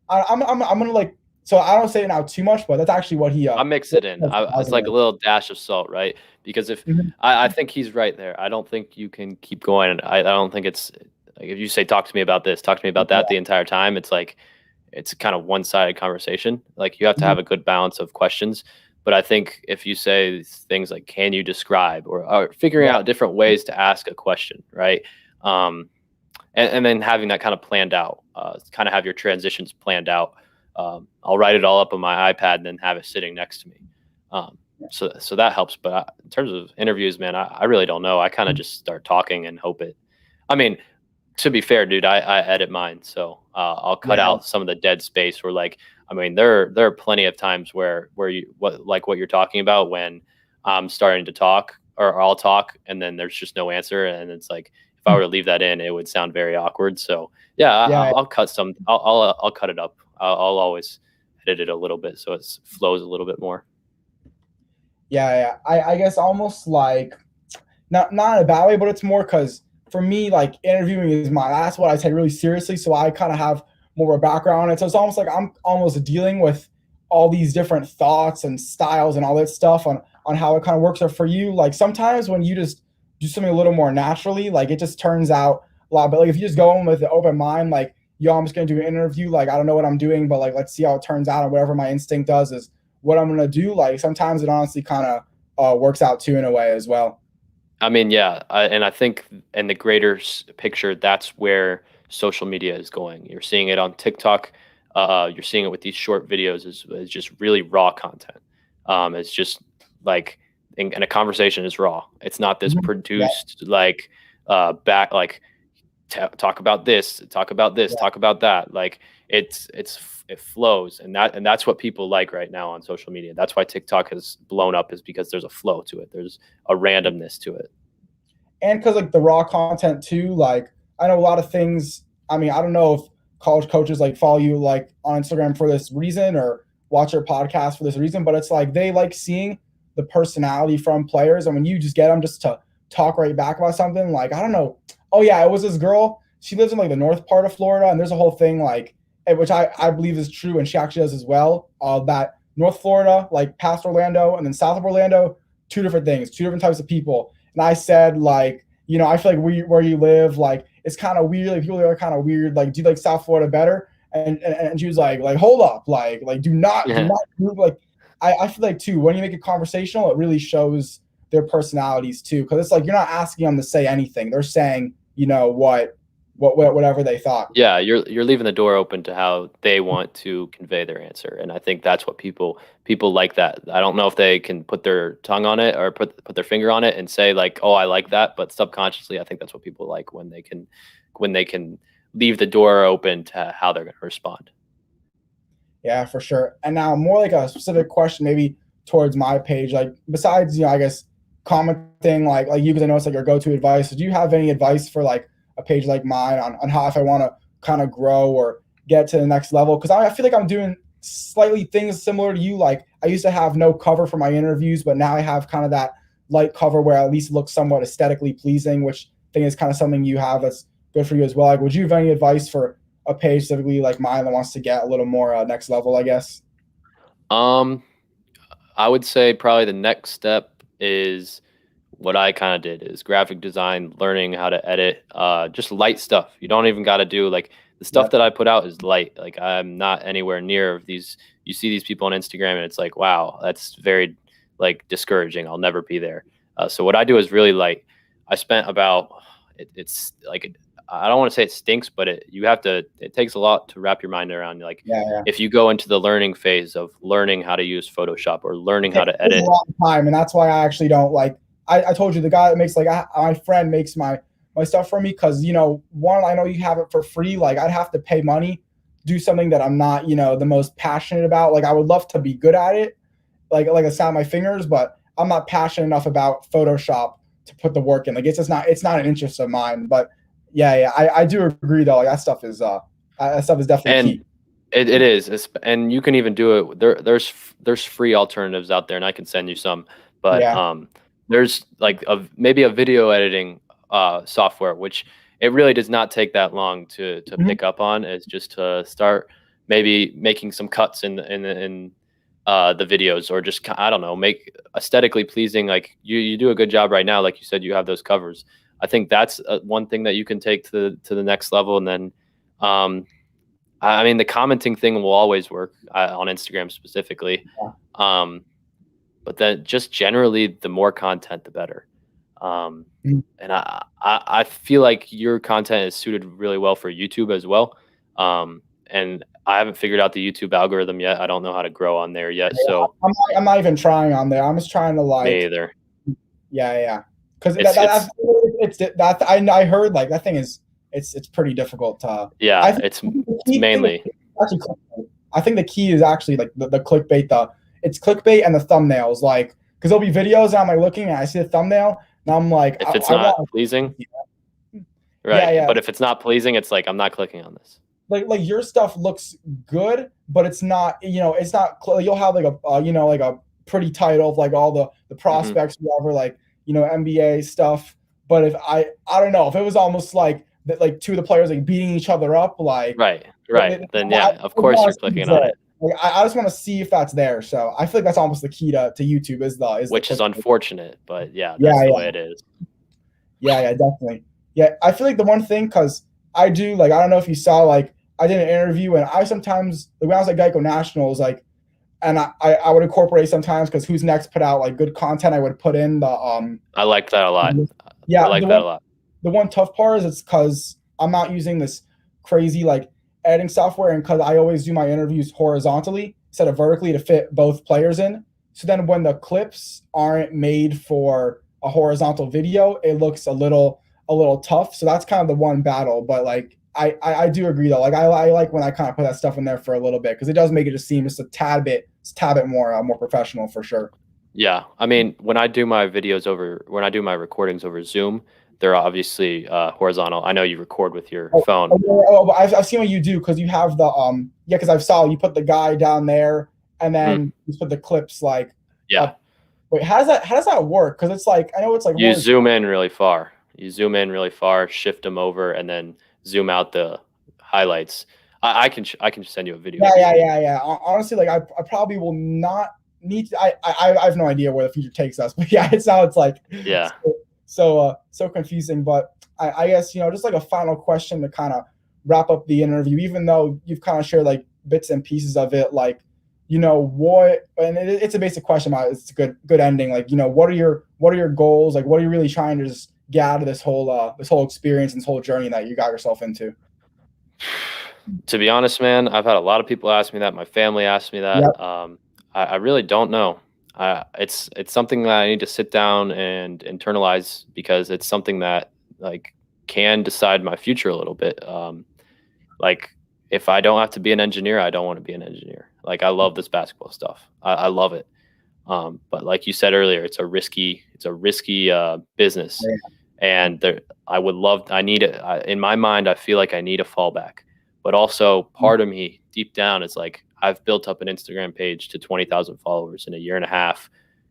gonna like, so I don't say it now too much, but that's actually what he I mix it in. It's like a little dash of salt, right? Because if I think he's right there. I don't think you can keep going. I don't think it's like if you say talk to me about this, talk to me about that the entire time, it's like it's kind of one-sided conversation. Like you have to have a good balance of questions. But I think if you say things like, can you describe, or figuring out different ways to ask a question, right? and then having that kind of planned out, kind of have your transitions planned out. I'll write it all up on my iPad and then have it sitting next to me. So that helps. But in terms of interviews, man, I really don't know. I kind of just start talking and hope it. I mean, to be fair, dude, I edit mine, so I'll cut Yeah. out some of the dead space. Where like, I mean, there are plenty of times where what you're talking about when I'm starting to talk or I'll talk and then there's just no answer, and it's like if I were to leave that in, it would sound very awkward. So yeah, Yeah. I'll cut some. I'll cut it up. I'll always edit it a little bit so it flows a little bit more. Yeah. I guess almost like not in a bad way, but it's more because for me, like interviewing is that's what I take really seriously. So I kind of have more of a background on it. So it's almost like I'm almost dealing with all these different thoughts and styles and all that stuff on how it kind of works. Or for you, like sometimes when you just do something a little more naturally, like it just turns out a lot. But like if you just go in with an open mind, like, yo, I'm just gonna do an interview, like I don't know what I'm doing, but like let's see how it turns out, and whatever my instinct does is what I'm gonna do. Like sometimes it honestly kind of works out too in a way as well. I mean, yeah, and I think in the greater picture, that's where social media is going. You're seeing it on TikTok. You're seeing it with these short videos. Is just really raw content. It's just like, and a conversation is raw. It's not this Mhm. Yeah, produced like back like talk about this, talk about this, yeah. talk about that. Like it flows, and that's what people like right now on social media. That's why TikTok has blown up, is because there's a flow to it. There's a randomness to it. And because like the raw content too, like I know a lot of things. I mean, I don't know if college coaches like follow you like on Instagram for this reason or watch your podcast for this reason, but it's like they like seeing the personality from players, and when you just get them just to talk right back about something, like I don't know. Oh yeah, it was this girl. She lives in like the north part of Florida, and there's a whole thing like which I believe is true, and she actually does as well. That North Florida, like past Orlando, and then south of Orlando, two different things, two different types of people. And I said, like, I feel like where you live, like, it's kind of weird. Like, people are kind of weird. Like, do you like South Florida better? And she was like, hold up, like, do Yeah. not move. Like, I feel like too, when you make it conversational, it really shows their personalities too, because it's like you're not asking them to say anything. They're saying, whatever they thought. Yeah, you're leaving the door open to how they want to convey their answer, and I think that's what people like. That I don't know if they can put their tongue on it or put their finger on it and say like, oh, I like that, but subconsciously, I think that's what people like when they can leave the door open to how they're going to respond. Yeah, for sure. And now more like a specific question, maybe towards my page. Like besides, I guess commenting like you, because I know it's like your go-to advice. Do you have any advice for like a page like mine on how if I want to kind of grow or get to the next level? Because I feel like I'm doing slightly things similar to you. Like I used to have no cover for my interviews, but now I have kind of that light cover where at least it looks somewhat aesthetically pleasing, which I think is kind of something you have that's good for you as well. Like, would you have any advice for a page specifically like mine that wants to get a little more next level, I guess? Um, I would say probably the next step is what I kind of did is graphic design, learning how to edit, just light stuff. You don't even got to do like the stuff Yep. that I put out is light. Like I'm not anywhere near these. You see these people on Instagram and it's like, wow, that's very like discouraging. I'll never be there. So what I do is really light. I spent about it's like I don't want to say it stinks, but it takes a lot to wrap your mind around. Like Yeah, yeah. if you go into the learning phase of learning how to use Photoshop or learning how to Takes a edit. long time, and that's why I actually don't like. I told you the guy that makes like my friend makes my stuff for me because one, I know you have it for free. Like I'd have to pay money, do something that I'm not the most passionate about. Like I would love to be good at it, like a sound my fingers, but I'm not passionate enough about Photoshop to put the work in. Like it's not an interest of mine. But yeah, I do agree though. Like that stuff is definitely And key. it is, and you can even do it. There's free alternatives out there, and I can send you some. But Yeah. there's like maybe a video editing software, which it really does not take that long to Mhm. pick up on. Is just to start maybe making some cuts in the videos, or just I don't know, make aesthetically pleasing. Like you do a good job right now. Like you said, you have those covers. I think that's one thing that you can take to the next level, and then. Um, I mean, the commenting thing will always work on Instagram specifically. Yeah. Um, but then just generally, the more content, the better. Mhm. And I feel like your content is suited really well for YouTube as well. And I haven't figured out the YouTube algorithm yet. I don't know how to grow on there yet. So I'm not even trying on there. I'm just trying to me like, either. yeah. Because It's it's that I heard like that thing is it's pretty difficult to. I yeah, think the it's key thing is mainly actually clickbait. I think the key is actually like the clickbait. It's clickbait and the thumbnails. Like because there'll be videos and I'm like looking and I see the thumbnail and I'm like if it's I not want. pleasing, Yeah, right? yeah. But if it's not pleasing, it's like I'm not clicking on this. Like your stuff looks good, but it's not. It's not. You'll have like a like a pretty title of like all the Hmm. prospects, whatever, like NBA stuff. But if I don't know if it was almost like that, like two of the players like beating each other up, like Right, right. Then I yeah, of course want you're to see clicking it's on there. it, Like, I just want to see if that's there. So I feel like that's almost the key to YouTube is the which is click. unfortunate, but yeah, that's Yeah, the yeah. way it is. Yeah, definitely. Yeah, I feel like the one thing because I do like I don't know if you saw like I did an interview and I sometimes like, when I was at Geico Nationals like and I would incorporate sometimes because Who's Next put out like good content I would put in the I like that a lot. I yeah like that a lot. the one tough part is it's because I'm not using this crazy like editing software and because I always do my interviews horizontally instead of vertically to fit both players in. So then when the clips aren't made for a horizontal video, it looks a little tough. So that's kind of the one battle. But like I do agree though. Like I like when I kind of put that stuff in there for a little bit because it does make it just seem just a tad bit more professional for sure. Yeah, I mean, when I do my recordings over Zoom, they're obviously horizontal. I know you record with your phone. But I've seen what you do because you have the yeah because I've saw you put the guy down there and Mhm. then you put the clips like Yeah, up. Wait, how does that work? Because it's like I know it's like you horizontal. zoom in really far. You zoom in really far, shift them over, and then zoom out the highlights. I can send you a video of it. Yeah. Honestly, like I probably will not need to. I have no idea where the future takes us, but yeah, it sounds like Yeah. so confusing. But I guess just like a final question to kind of wrap up the interview, even though you've kind of shared like bits and pieces of it, like what, and it's a basic question, but it's a good ending. Like what are your goals? Like what are you really trying to just get out of this whole experience and this whole journey that you got yourself into? To be honest, man, I've had a lot of people ask me that. My family asked me Yep. that. I really don't know. It's something that I need to sit down and internalize because it's something that like can decide my future a little bit. Like if I don't have to be an engineer, I don't want to be an engineer. Like I love this basketball stuff. I love it. But like you said earlier, it's a risky business, and there I would love I need it in my mind. I feel like I need a fallback, but also part of me deep down is like I've built up an Instagram page to 20,000 followers in a year and a half.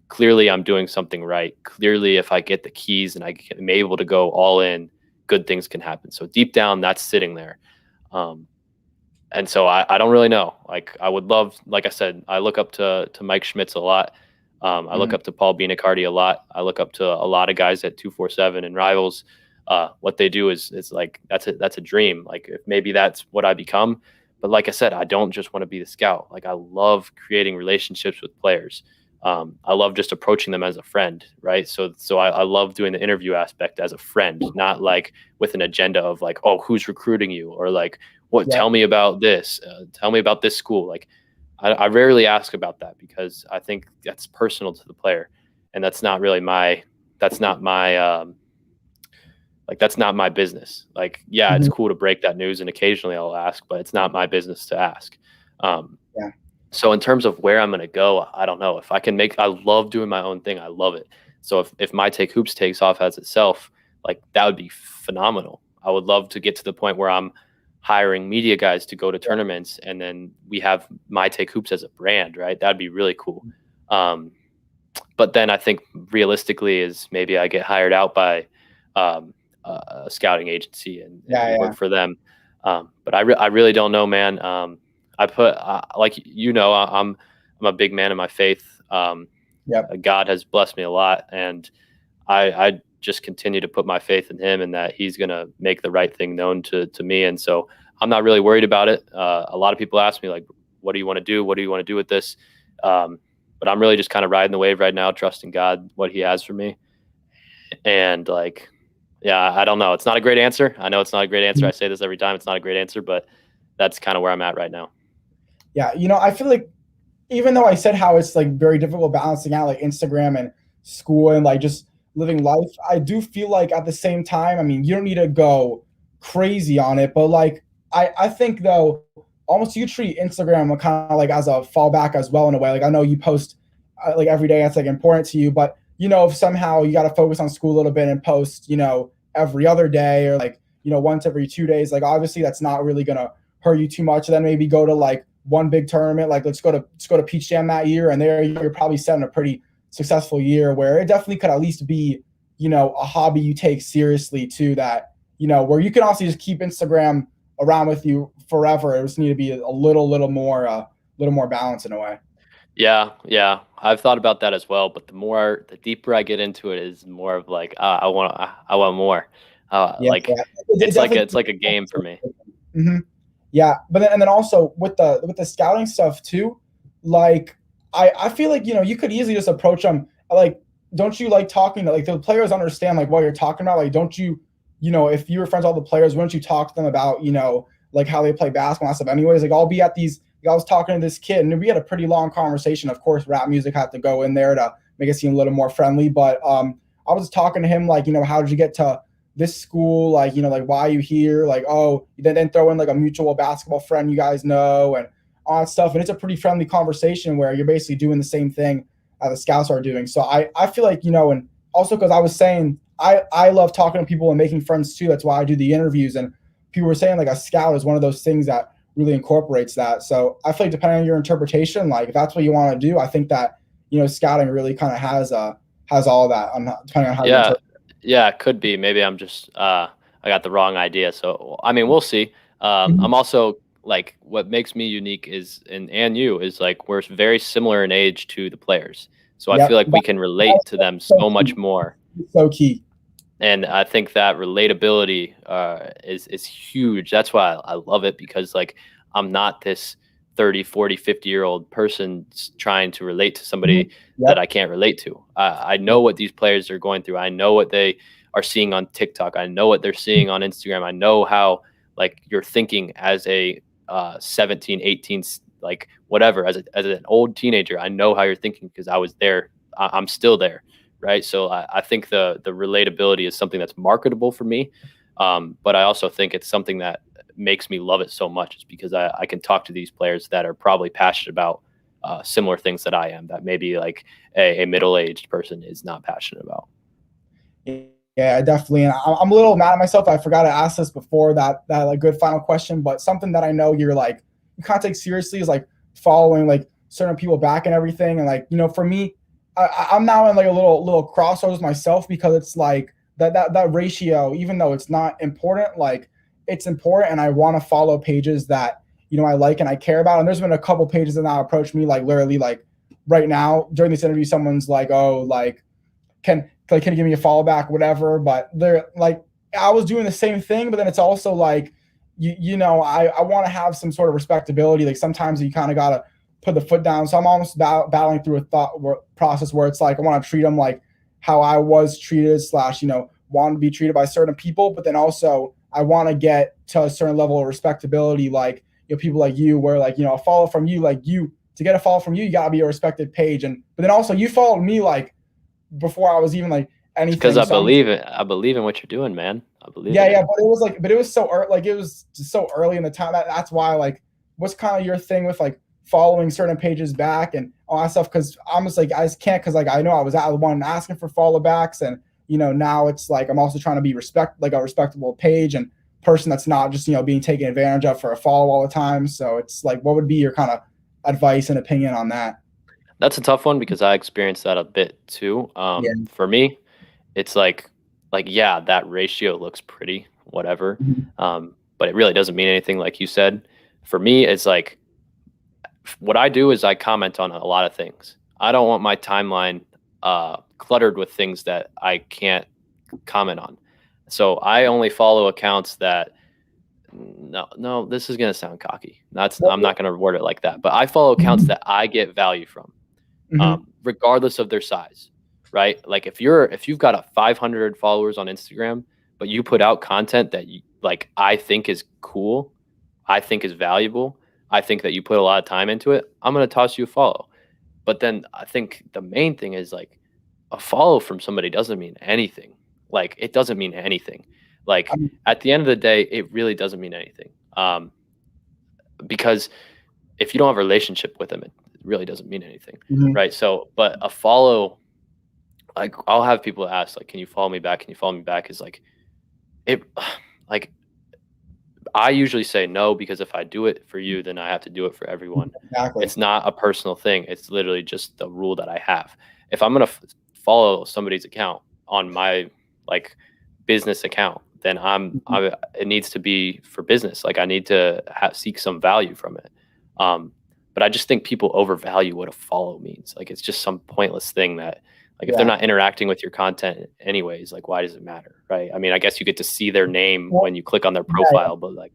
Clearly, I'm doing something right. Clearly, if I get the keys and am able to go all in, good things can happen. So deep down, that's sitting there. Um, and so I don't really know. Like I would love, like I said, I look up to Mike Schmitz a lot. I look Mhm. up to Paul Beanicardi a lot. I look up to a lot of guys at 247 and Rivals. What they do is like that's a dream. Like if maybe that's what I become. But like I said, I don't just want to be the scout. Like I love creating relationships with players. I love just approaching them as a friend, right? So I love doing the interview aspect as a friend, not like with an agenda of like, oh, who's recruiting you, or like, what? Yeah. Tell me about this. Tell me about this school. Like, I rarely ask about that because I think that's personal to the player, and that's not really my. That's not my. Like that's not my business. Like, yeah, it's Mhm. cool to break that news, and occasionally I'll ask, but it's not my business to ask. Um, Yeah. so in terms of where I'm going to go, I don't know. If I can make, I love doing my own thing. I love it. So if my Take Hoops takes off as itself, like that would be phenomenal. I would love to get to the point where I'm hiring media guys to go to tournaments, and then we have My Take Hoops as a brand, right? That'd be really cool. Um, but then I think realistically is maybe I get hired out by um, a scouting agency and we Yeah. work for them. But I really don't know, man. I put like I'm a big man of my faith. Yep. God has blessed me a lot, and I just continue to put my faith in Him and that He's gonna make the right thing known to me. And so I'm not really worried about it. A lot of people ask me like, "What do you want to do? What do you want to do with this?" But I'm really just kind of riding the wave right now, trusting God what He has for me, And like, yeah, I don't know. It's not a great answer. I know it's not a great answer. I say this every time. It's not a great answer, but that's kind of where I'm at right now. Yeah, I feel like even though I said how it's like very difficult balancing out like Instagram and school and like just living life, I do feel like at the same time, I mean, you don't need to go crazy on it, but like I think though, almost you treat Instagram kind of like as a fallback as well in a way. Like I know you post like every day, that's like important to you, but if somehow you got to focus on school a little bit and post, every other day or like once every 2 days, like obviously that's not really gonna hurt you too much. Then maybe go to like one big tournament, like let's go to Peach Jam that year, and there you're probably setting a pretty successful year where it definitely could at least be a hobby you take seriously too, that where you can also just keep Instagram around with you forever. It just need to be a little more balance in a way. Yeah, I've thought about that as well. But the deeper I get into it, is more of like I want more. Yeah, Like yeah. it's like a game for me. Mm-hmm. Yeah, but then also with the scouting stuff too, like I feel like you could easily just approach them like, don't you like talking to like the players understand like what you're talking about? Like, don't you if you were friends with all the players, wouldn't you talk to them about like how they play basketball and stuff? Anyways, like I'll be at these. Like, I was talking to this kid and we had a pretty long conversation. Of course, rap music had to go in there to make it seem a little more friendly, but I was talking to him like how did you get to this school, like like why are you here, like oh then throw in like a mutual basketball friend you guys know and all that stuff, and it's a pretty friendly conversation where you're basically doing the same thing the scouts are doing. So I feel like and also because I was saying I love talking to people and making friends too, that's why I do the interviews, and people were saying like a scout is one of those things that really incorporates that. So I feel like depending on your interpretation, like if that's what you want to do, I think that scouting really kind of has all that on depending on how you interpret. Yeah, it could be. Maybe I'm just I got the wrong idea. So I mean, we'll see. I'm also like, what makes me unique is and you is like we're very similar in age to the players. So I Yep. feel like we can relate to them so much more. So key. And I think that relatability is huge. That's why I love it, because like I'm not this 30, 40, 50-year-old person trying to relate to somebody that I can't relate to. I know what these players are going through. I know what they are seeing on TikTok. I know what they're seeing on Instagram. I know how like you're thinking as a 17, 18, like whatever, as an old teenager. I know how you're thinking because I was there. I'm still there. Right. So I think the relatability is something that's marketable for me. But I also think it's something that makes me love it so much. It's because I can talk to these players that are probably passionate about similar things that I am, that maybe like a middle-aged person is not passionate about. Yeah, definitely. And I'm a little mad at myself. I forgot to ask this before that like good final question, but something that I know you're like, you can't take seriously is like following like certain people back and everything. And like, for me, I'm now in like a little crossroads myself, because it's like that ratio, even though it's not important, like it's important, and I want to follow pages that I like and I care about. And there's been a couple pages that now approach me, like literally like right now during this interview, someone's like, oh, like can you give me a follow back, whatever. But they're like, I was doing the same thing, but then it's also like I want to have some sort of respectability. Like sometimes you kind of gotta put the foot down. So I'm almost battling through a thought process where it's like I want to treat them like how I was treated / want to be treated by certain people, but then also I want to get to a certain level of respectability, like people like you, where like a follow from you, like to get a follow from you, you gotta be a respected page, and but then also you followed me like before I was even like anything. Because I believe it. I believe in what you're doing, man. I believe. Yeah, yeah, but it was so like it was just so early in the time that's why like what's kind of your thing with like following certain pages back and all that stuff? Because I'm just like I just can't, because like I know I was the one asking for follow backs, and now it's like I'm also trying to be a respectable page and person that's not just being taken advantage of for a follow all the time. So it's like, what would be your kind of advice and opinion on that? That's a tough one because I experienced that a bit too. For me, it's like yeah, that ratio looks pretty, whatever. But it really doesn't mean anything, like you said. For me, it's like what I do is I comment on a lot of things. I don't want my timeline cluttered with things that I can't comment on. So I only follow accounts that no, this is gonna sound cocky. I'm not gonna word it like that. But I follow accounts that I get value from, regardless of their size. right? Like if you've got a 500 followers on Instagram, but you put out content that you like, I think is cool, I think is valuable, I think that you put a lot of time into it, I'm going to toss you a follow. But then I think the main thing is like a follow from somebody doesn't mean anything. Like it doesn't mean anything. Like I at the end of the day, it really doesn't mean anything. Because if you don't have a relationship with them, it really doesn't mean anything, Mhm. right? So, but a follow, like I'll have people ask, like, "Can you follow me back? Can you follow me back?" Is like it, like I usually say no because if I do it for you, then I have to do it for everyone. Exactly. It's not a personal thing. It's literally just the rule that I have. If I'm gonna follow somebody's account on my like business account, then Mhm. it needs to be for business. Like I need to seek some value from it. Um, but I just think people overvalue what a follow means. Like it's just some pointless thing that like if they're Yeah. not interacting with your content anyways, like why does it matter, right? I mean, I guess you get to see their name Well, when you click on their yeah, profile, but like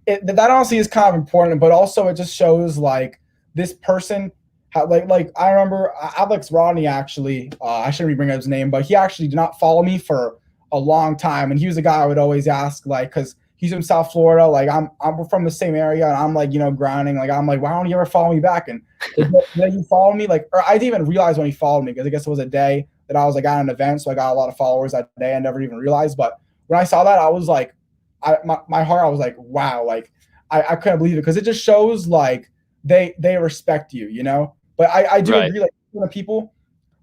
that honestly is kind of important, but also it just shows like this person how like I remember Alex Rodney actually I shouldn't be bringing up his name, but he actually did not follow me for a long time, and he was a guy I would always ask like because he's from South Florida, like I'm from the same area, and I'm like grinding, like I'm like why don't you ever follow me back? And then you follow me like, or I didn't even realize when he followed me because I guess it was a day that I was like at an event, so I got a lot of followers that day. I never even realized, but when I saw that, I was like my heart, I was like, wow, like I couldn't believe it because it just shows like they respect you, you know. But I do right, agree, like the people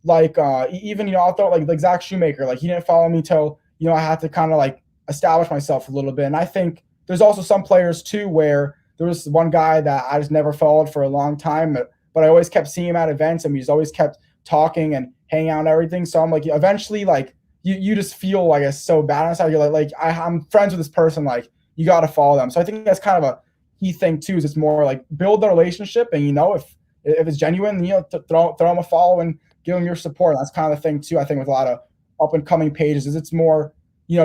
like even I'll throw like Zach Shoemaker, like he didn't follow me till I had to kind of like establish myself a little bit, and I think there's also some players too where there was one guy that I just never followed for a long time, but I always kept seeing him at events, and we just always kept talking and hanging out and everything. So I'm like, eventually, like you just feel like it's so bad inside. You're like I'm friends with this person, like you got to follow them. So I think that's kind of a key thing too. Is it's more like build the relationship, and if it's genuine, throw them a follow and give them your support. That's kind of the thing too. I think with a lot of up and coming pages, is it's more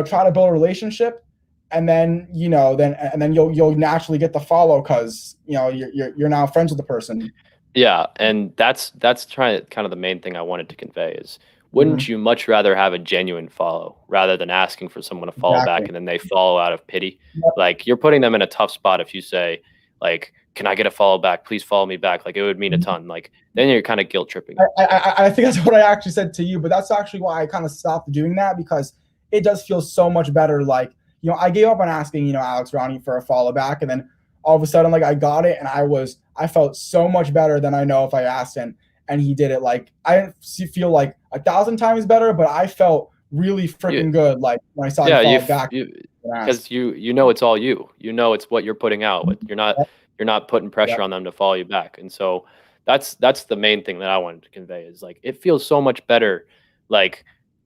try to build a relationship, and then then you'll naturally get the follow because you're now friends with the person. yeah, and that's trying to kind of the main thing I wanted to convey is wouldn't Mhm. you much rather have a genuine follow rather than asking for someone to follow back Exactly. and then they follow out of pity? Yep. Like you're putting them in a tough spot if you say like, "Can I get a follow back? Please follow me back." Like it would mean a ton. Like then you're kind of guilt tripping them. I think that's what I actually said to you, but that's actually why I kind of stopped doing that because it does feel so much better. Like, I gave up on asking, Alex Ronnie for a follow back, and then all of a sudden, like I got it, and I felt so much better than I know if I asked him, and he did it. Like I didn't feel like 1,000 times better, but I felt really You freaking good. Like when I saw he Yeah, followed back you and asked. because you know it's all you. You know it's what you're putting out. You're not putting Yep. pressure on them to follow you back. And so that's the main thing that I wanted to convey is like it feels so much better like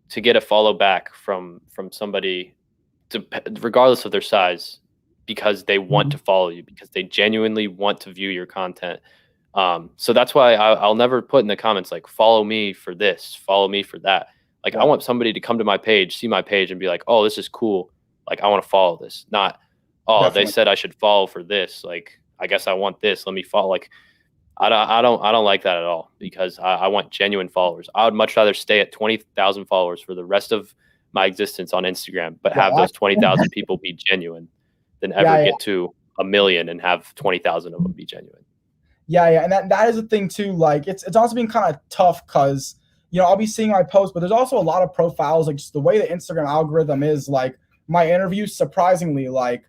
to get a follow back from somebody to regardless of their size because they want to Mhm. follow you because they genuinely want to view your content. So that's why I'll never put in the comments like follow me for this, follow me for that. Like I Yeah, want somebody to come to my page, see my page, and be like, "Oh, this is cool. Like I want to follow this." Not, "Oh, they definitely. said I should follow for this. Like I guess I want this. Let me follow." Like I don't like that at all because I want genuine followers. I would much rather stay at 20,000 followers for the rest of my existence on Instagram, but Yeah, have those 20,000 people be genuine than ever yeah, get to a million and have 20,000 of them be genuine. yeah, and that is the thing too. Like it's also been kind of tough because I'll be seeing my posts, but there's also a lot of profiles. Like just the way the Instagram algorithm is. Like my interviews, surprisingly, like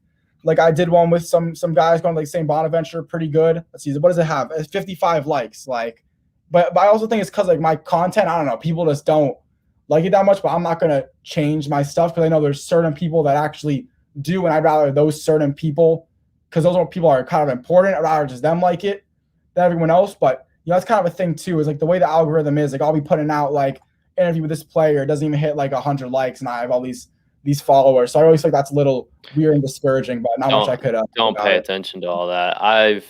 I did one with some guys going like St. Bonaventure, pretty good. Let's see, what does it have? It's 55 likes. Like, but I also think it's because like my content, I don't know, people just don't like it that much. But I'm not gonna change my stuff because I know there's certain people that actually do, and I'd rather those certain people because those people are kind of important. I'd rather just them like it than everyone else. But that's kind of a thing too. Is like the way the algorithm is. Like I'll be putting out like interview with this player, it doesn't even hit like 100 likes, and I have all these followers. So I always think that's a little weird and discouraging, but not much I could do Don't about pay it. attention to all that. I've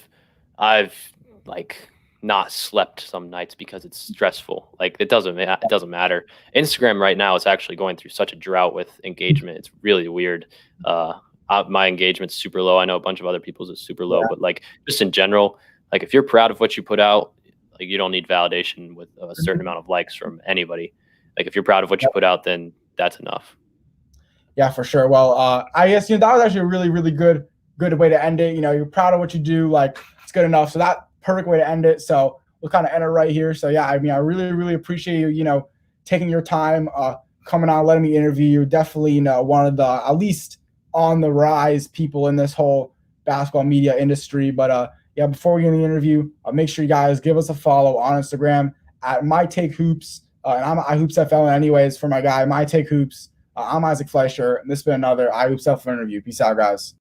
like not slept some nights because it's stressful. Like it doesn't matter. Instagram right now is actually going through such a drought with engagement. It's really weird. My engagement's super low. I know a bunch of other people's is super low, Yeah. but like just in general, like if you're proud of what you put out, Like, you don't need validation with a certain amount of likes from anybody. Like, if you're proud of what you put out, then that's enough. Yeah, for sure. Well, I guess that was actually a really, really good way to end it. You're proud of what you do, like it's good enough. So that perfect way to end it. So we'll kind of end it right here. So yeah, I mean, I really, really appreciate you, taking your time, coming on, letting me interview you. Definitely, one of the at least on the rise people in this whole basketball media industry. But yeah, before we get in the interview, make sure you guys give us a follow on Instagram at MyTakeHoops. And I'm iHoopsFL anyways for my guy, MyTakeHoops. I'm Isaac Fleischer, and this has been another iHoopsFL interview. Peace out, guys.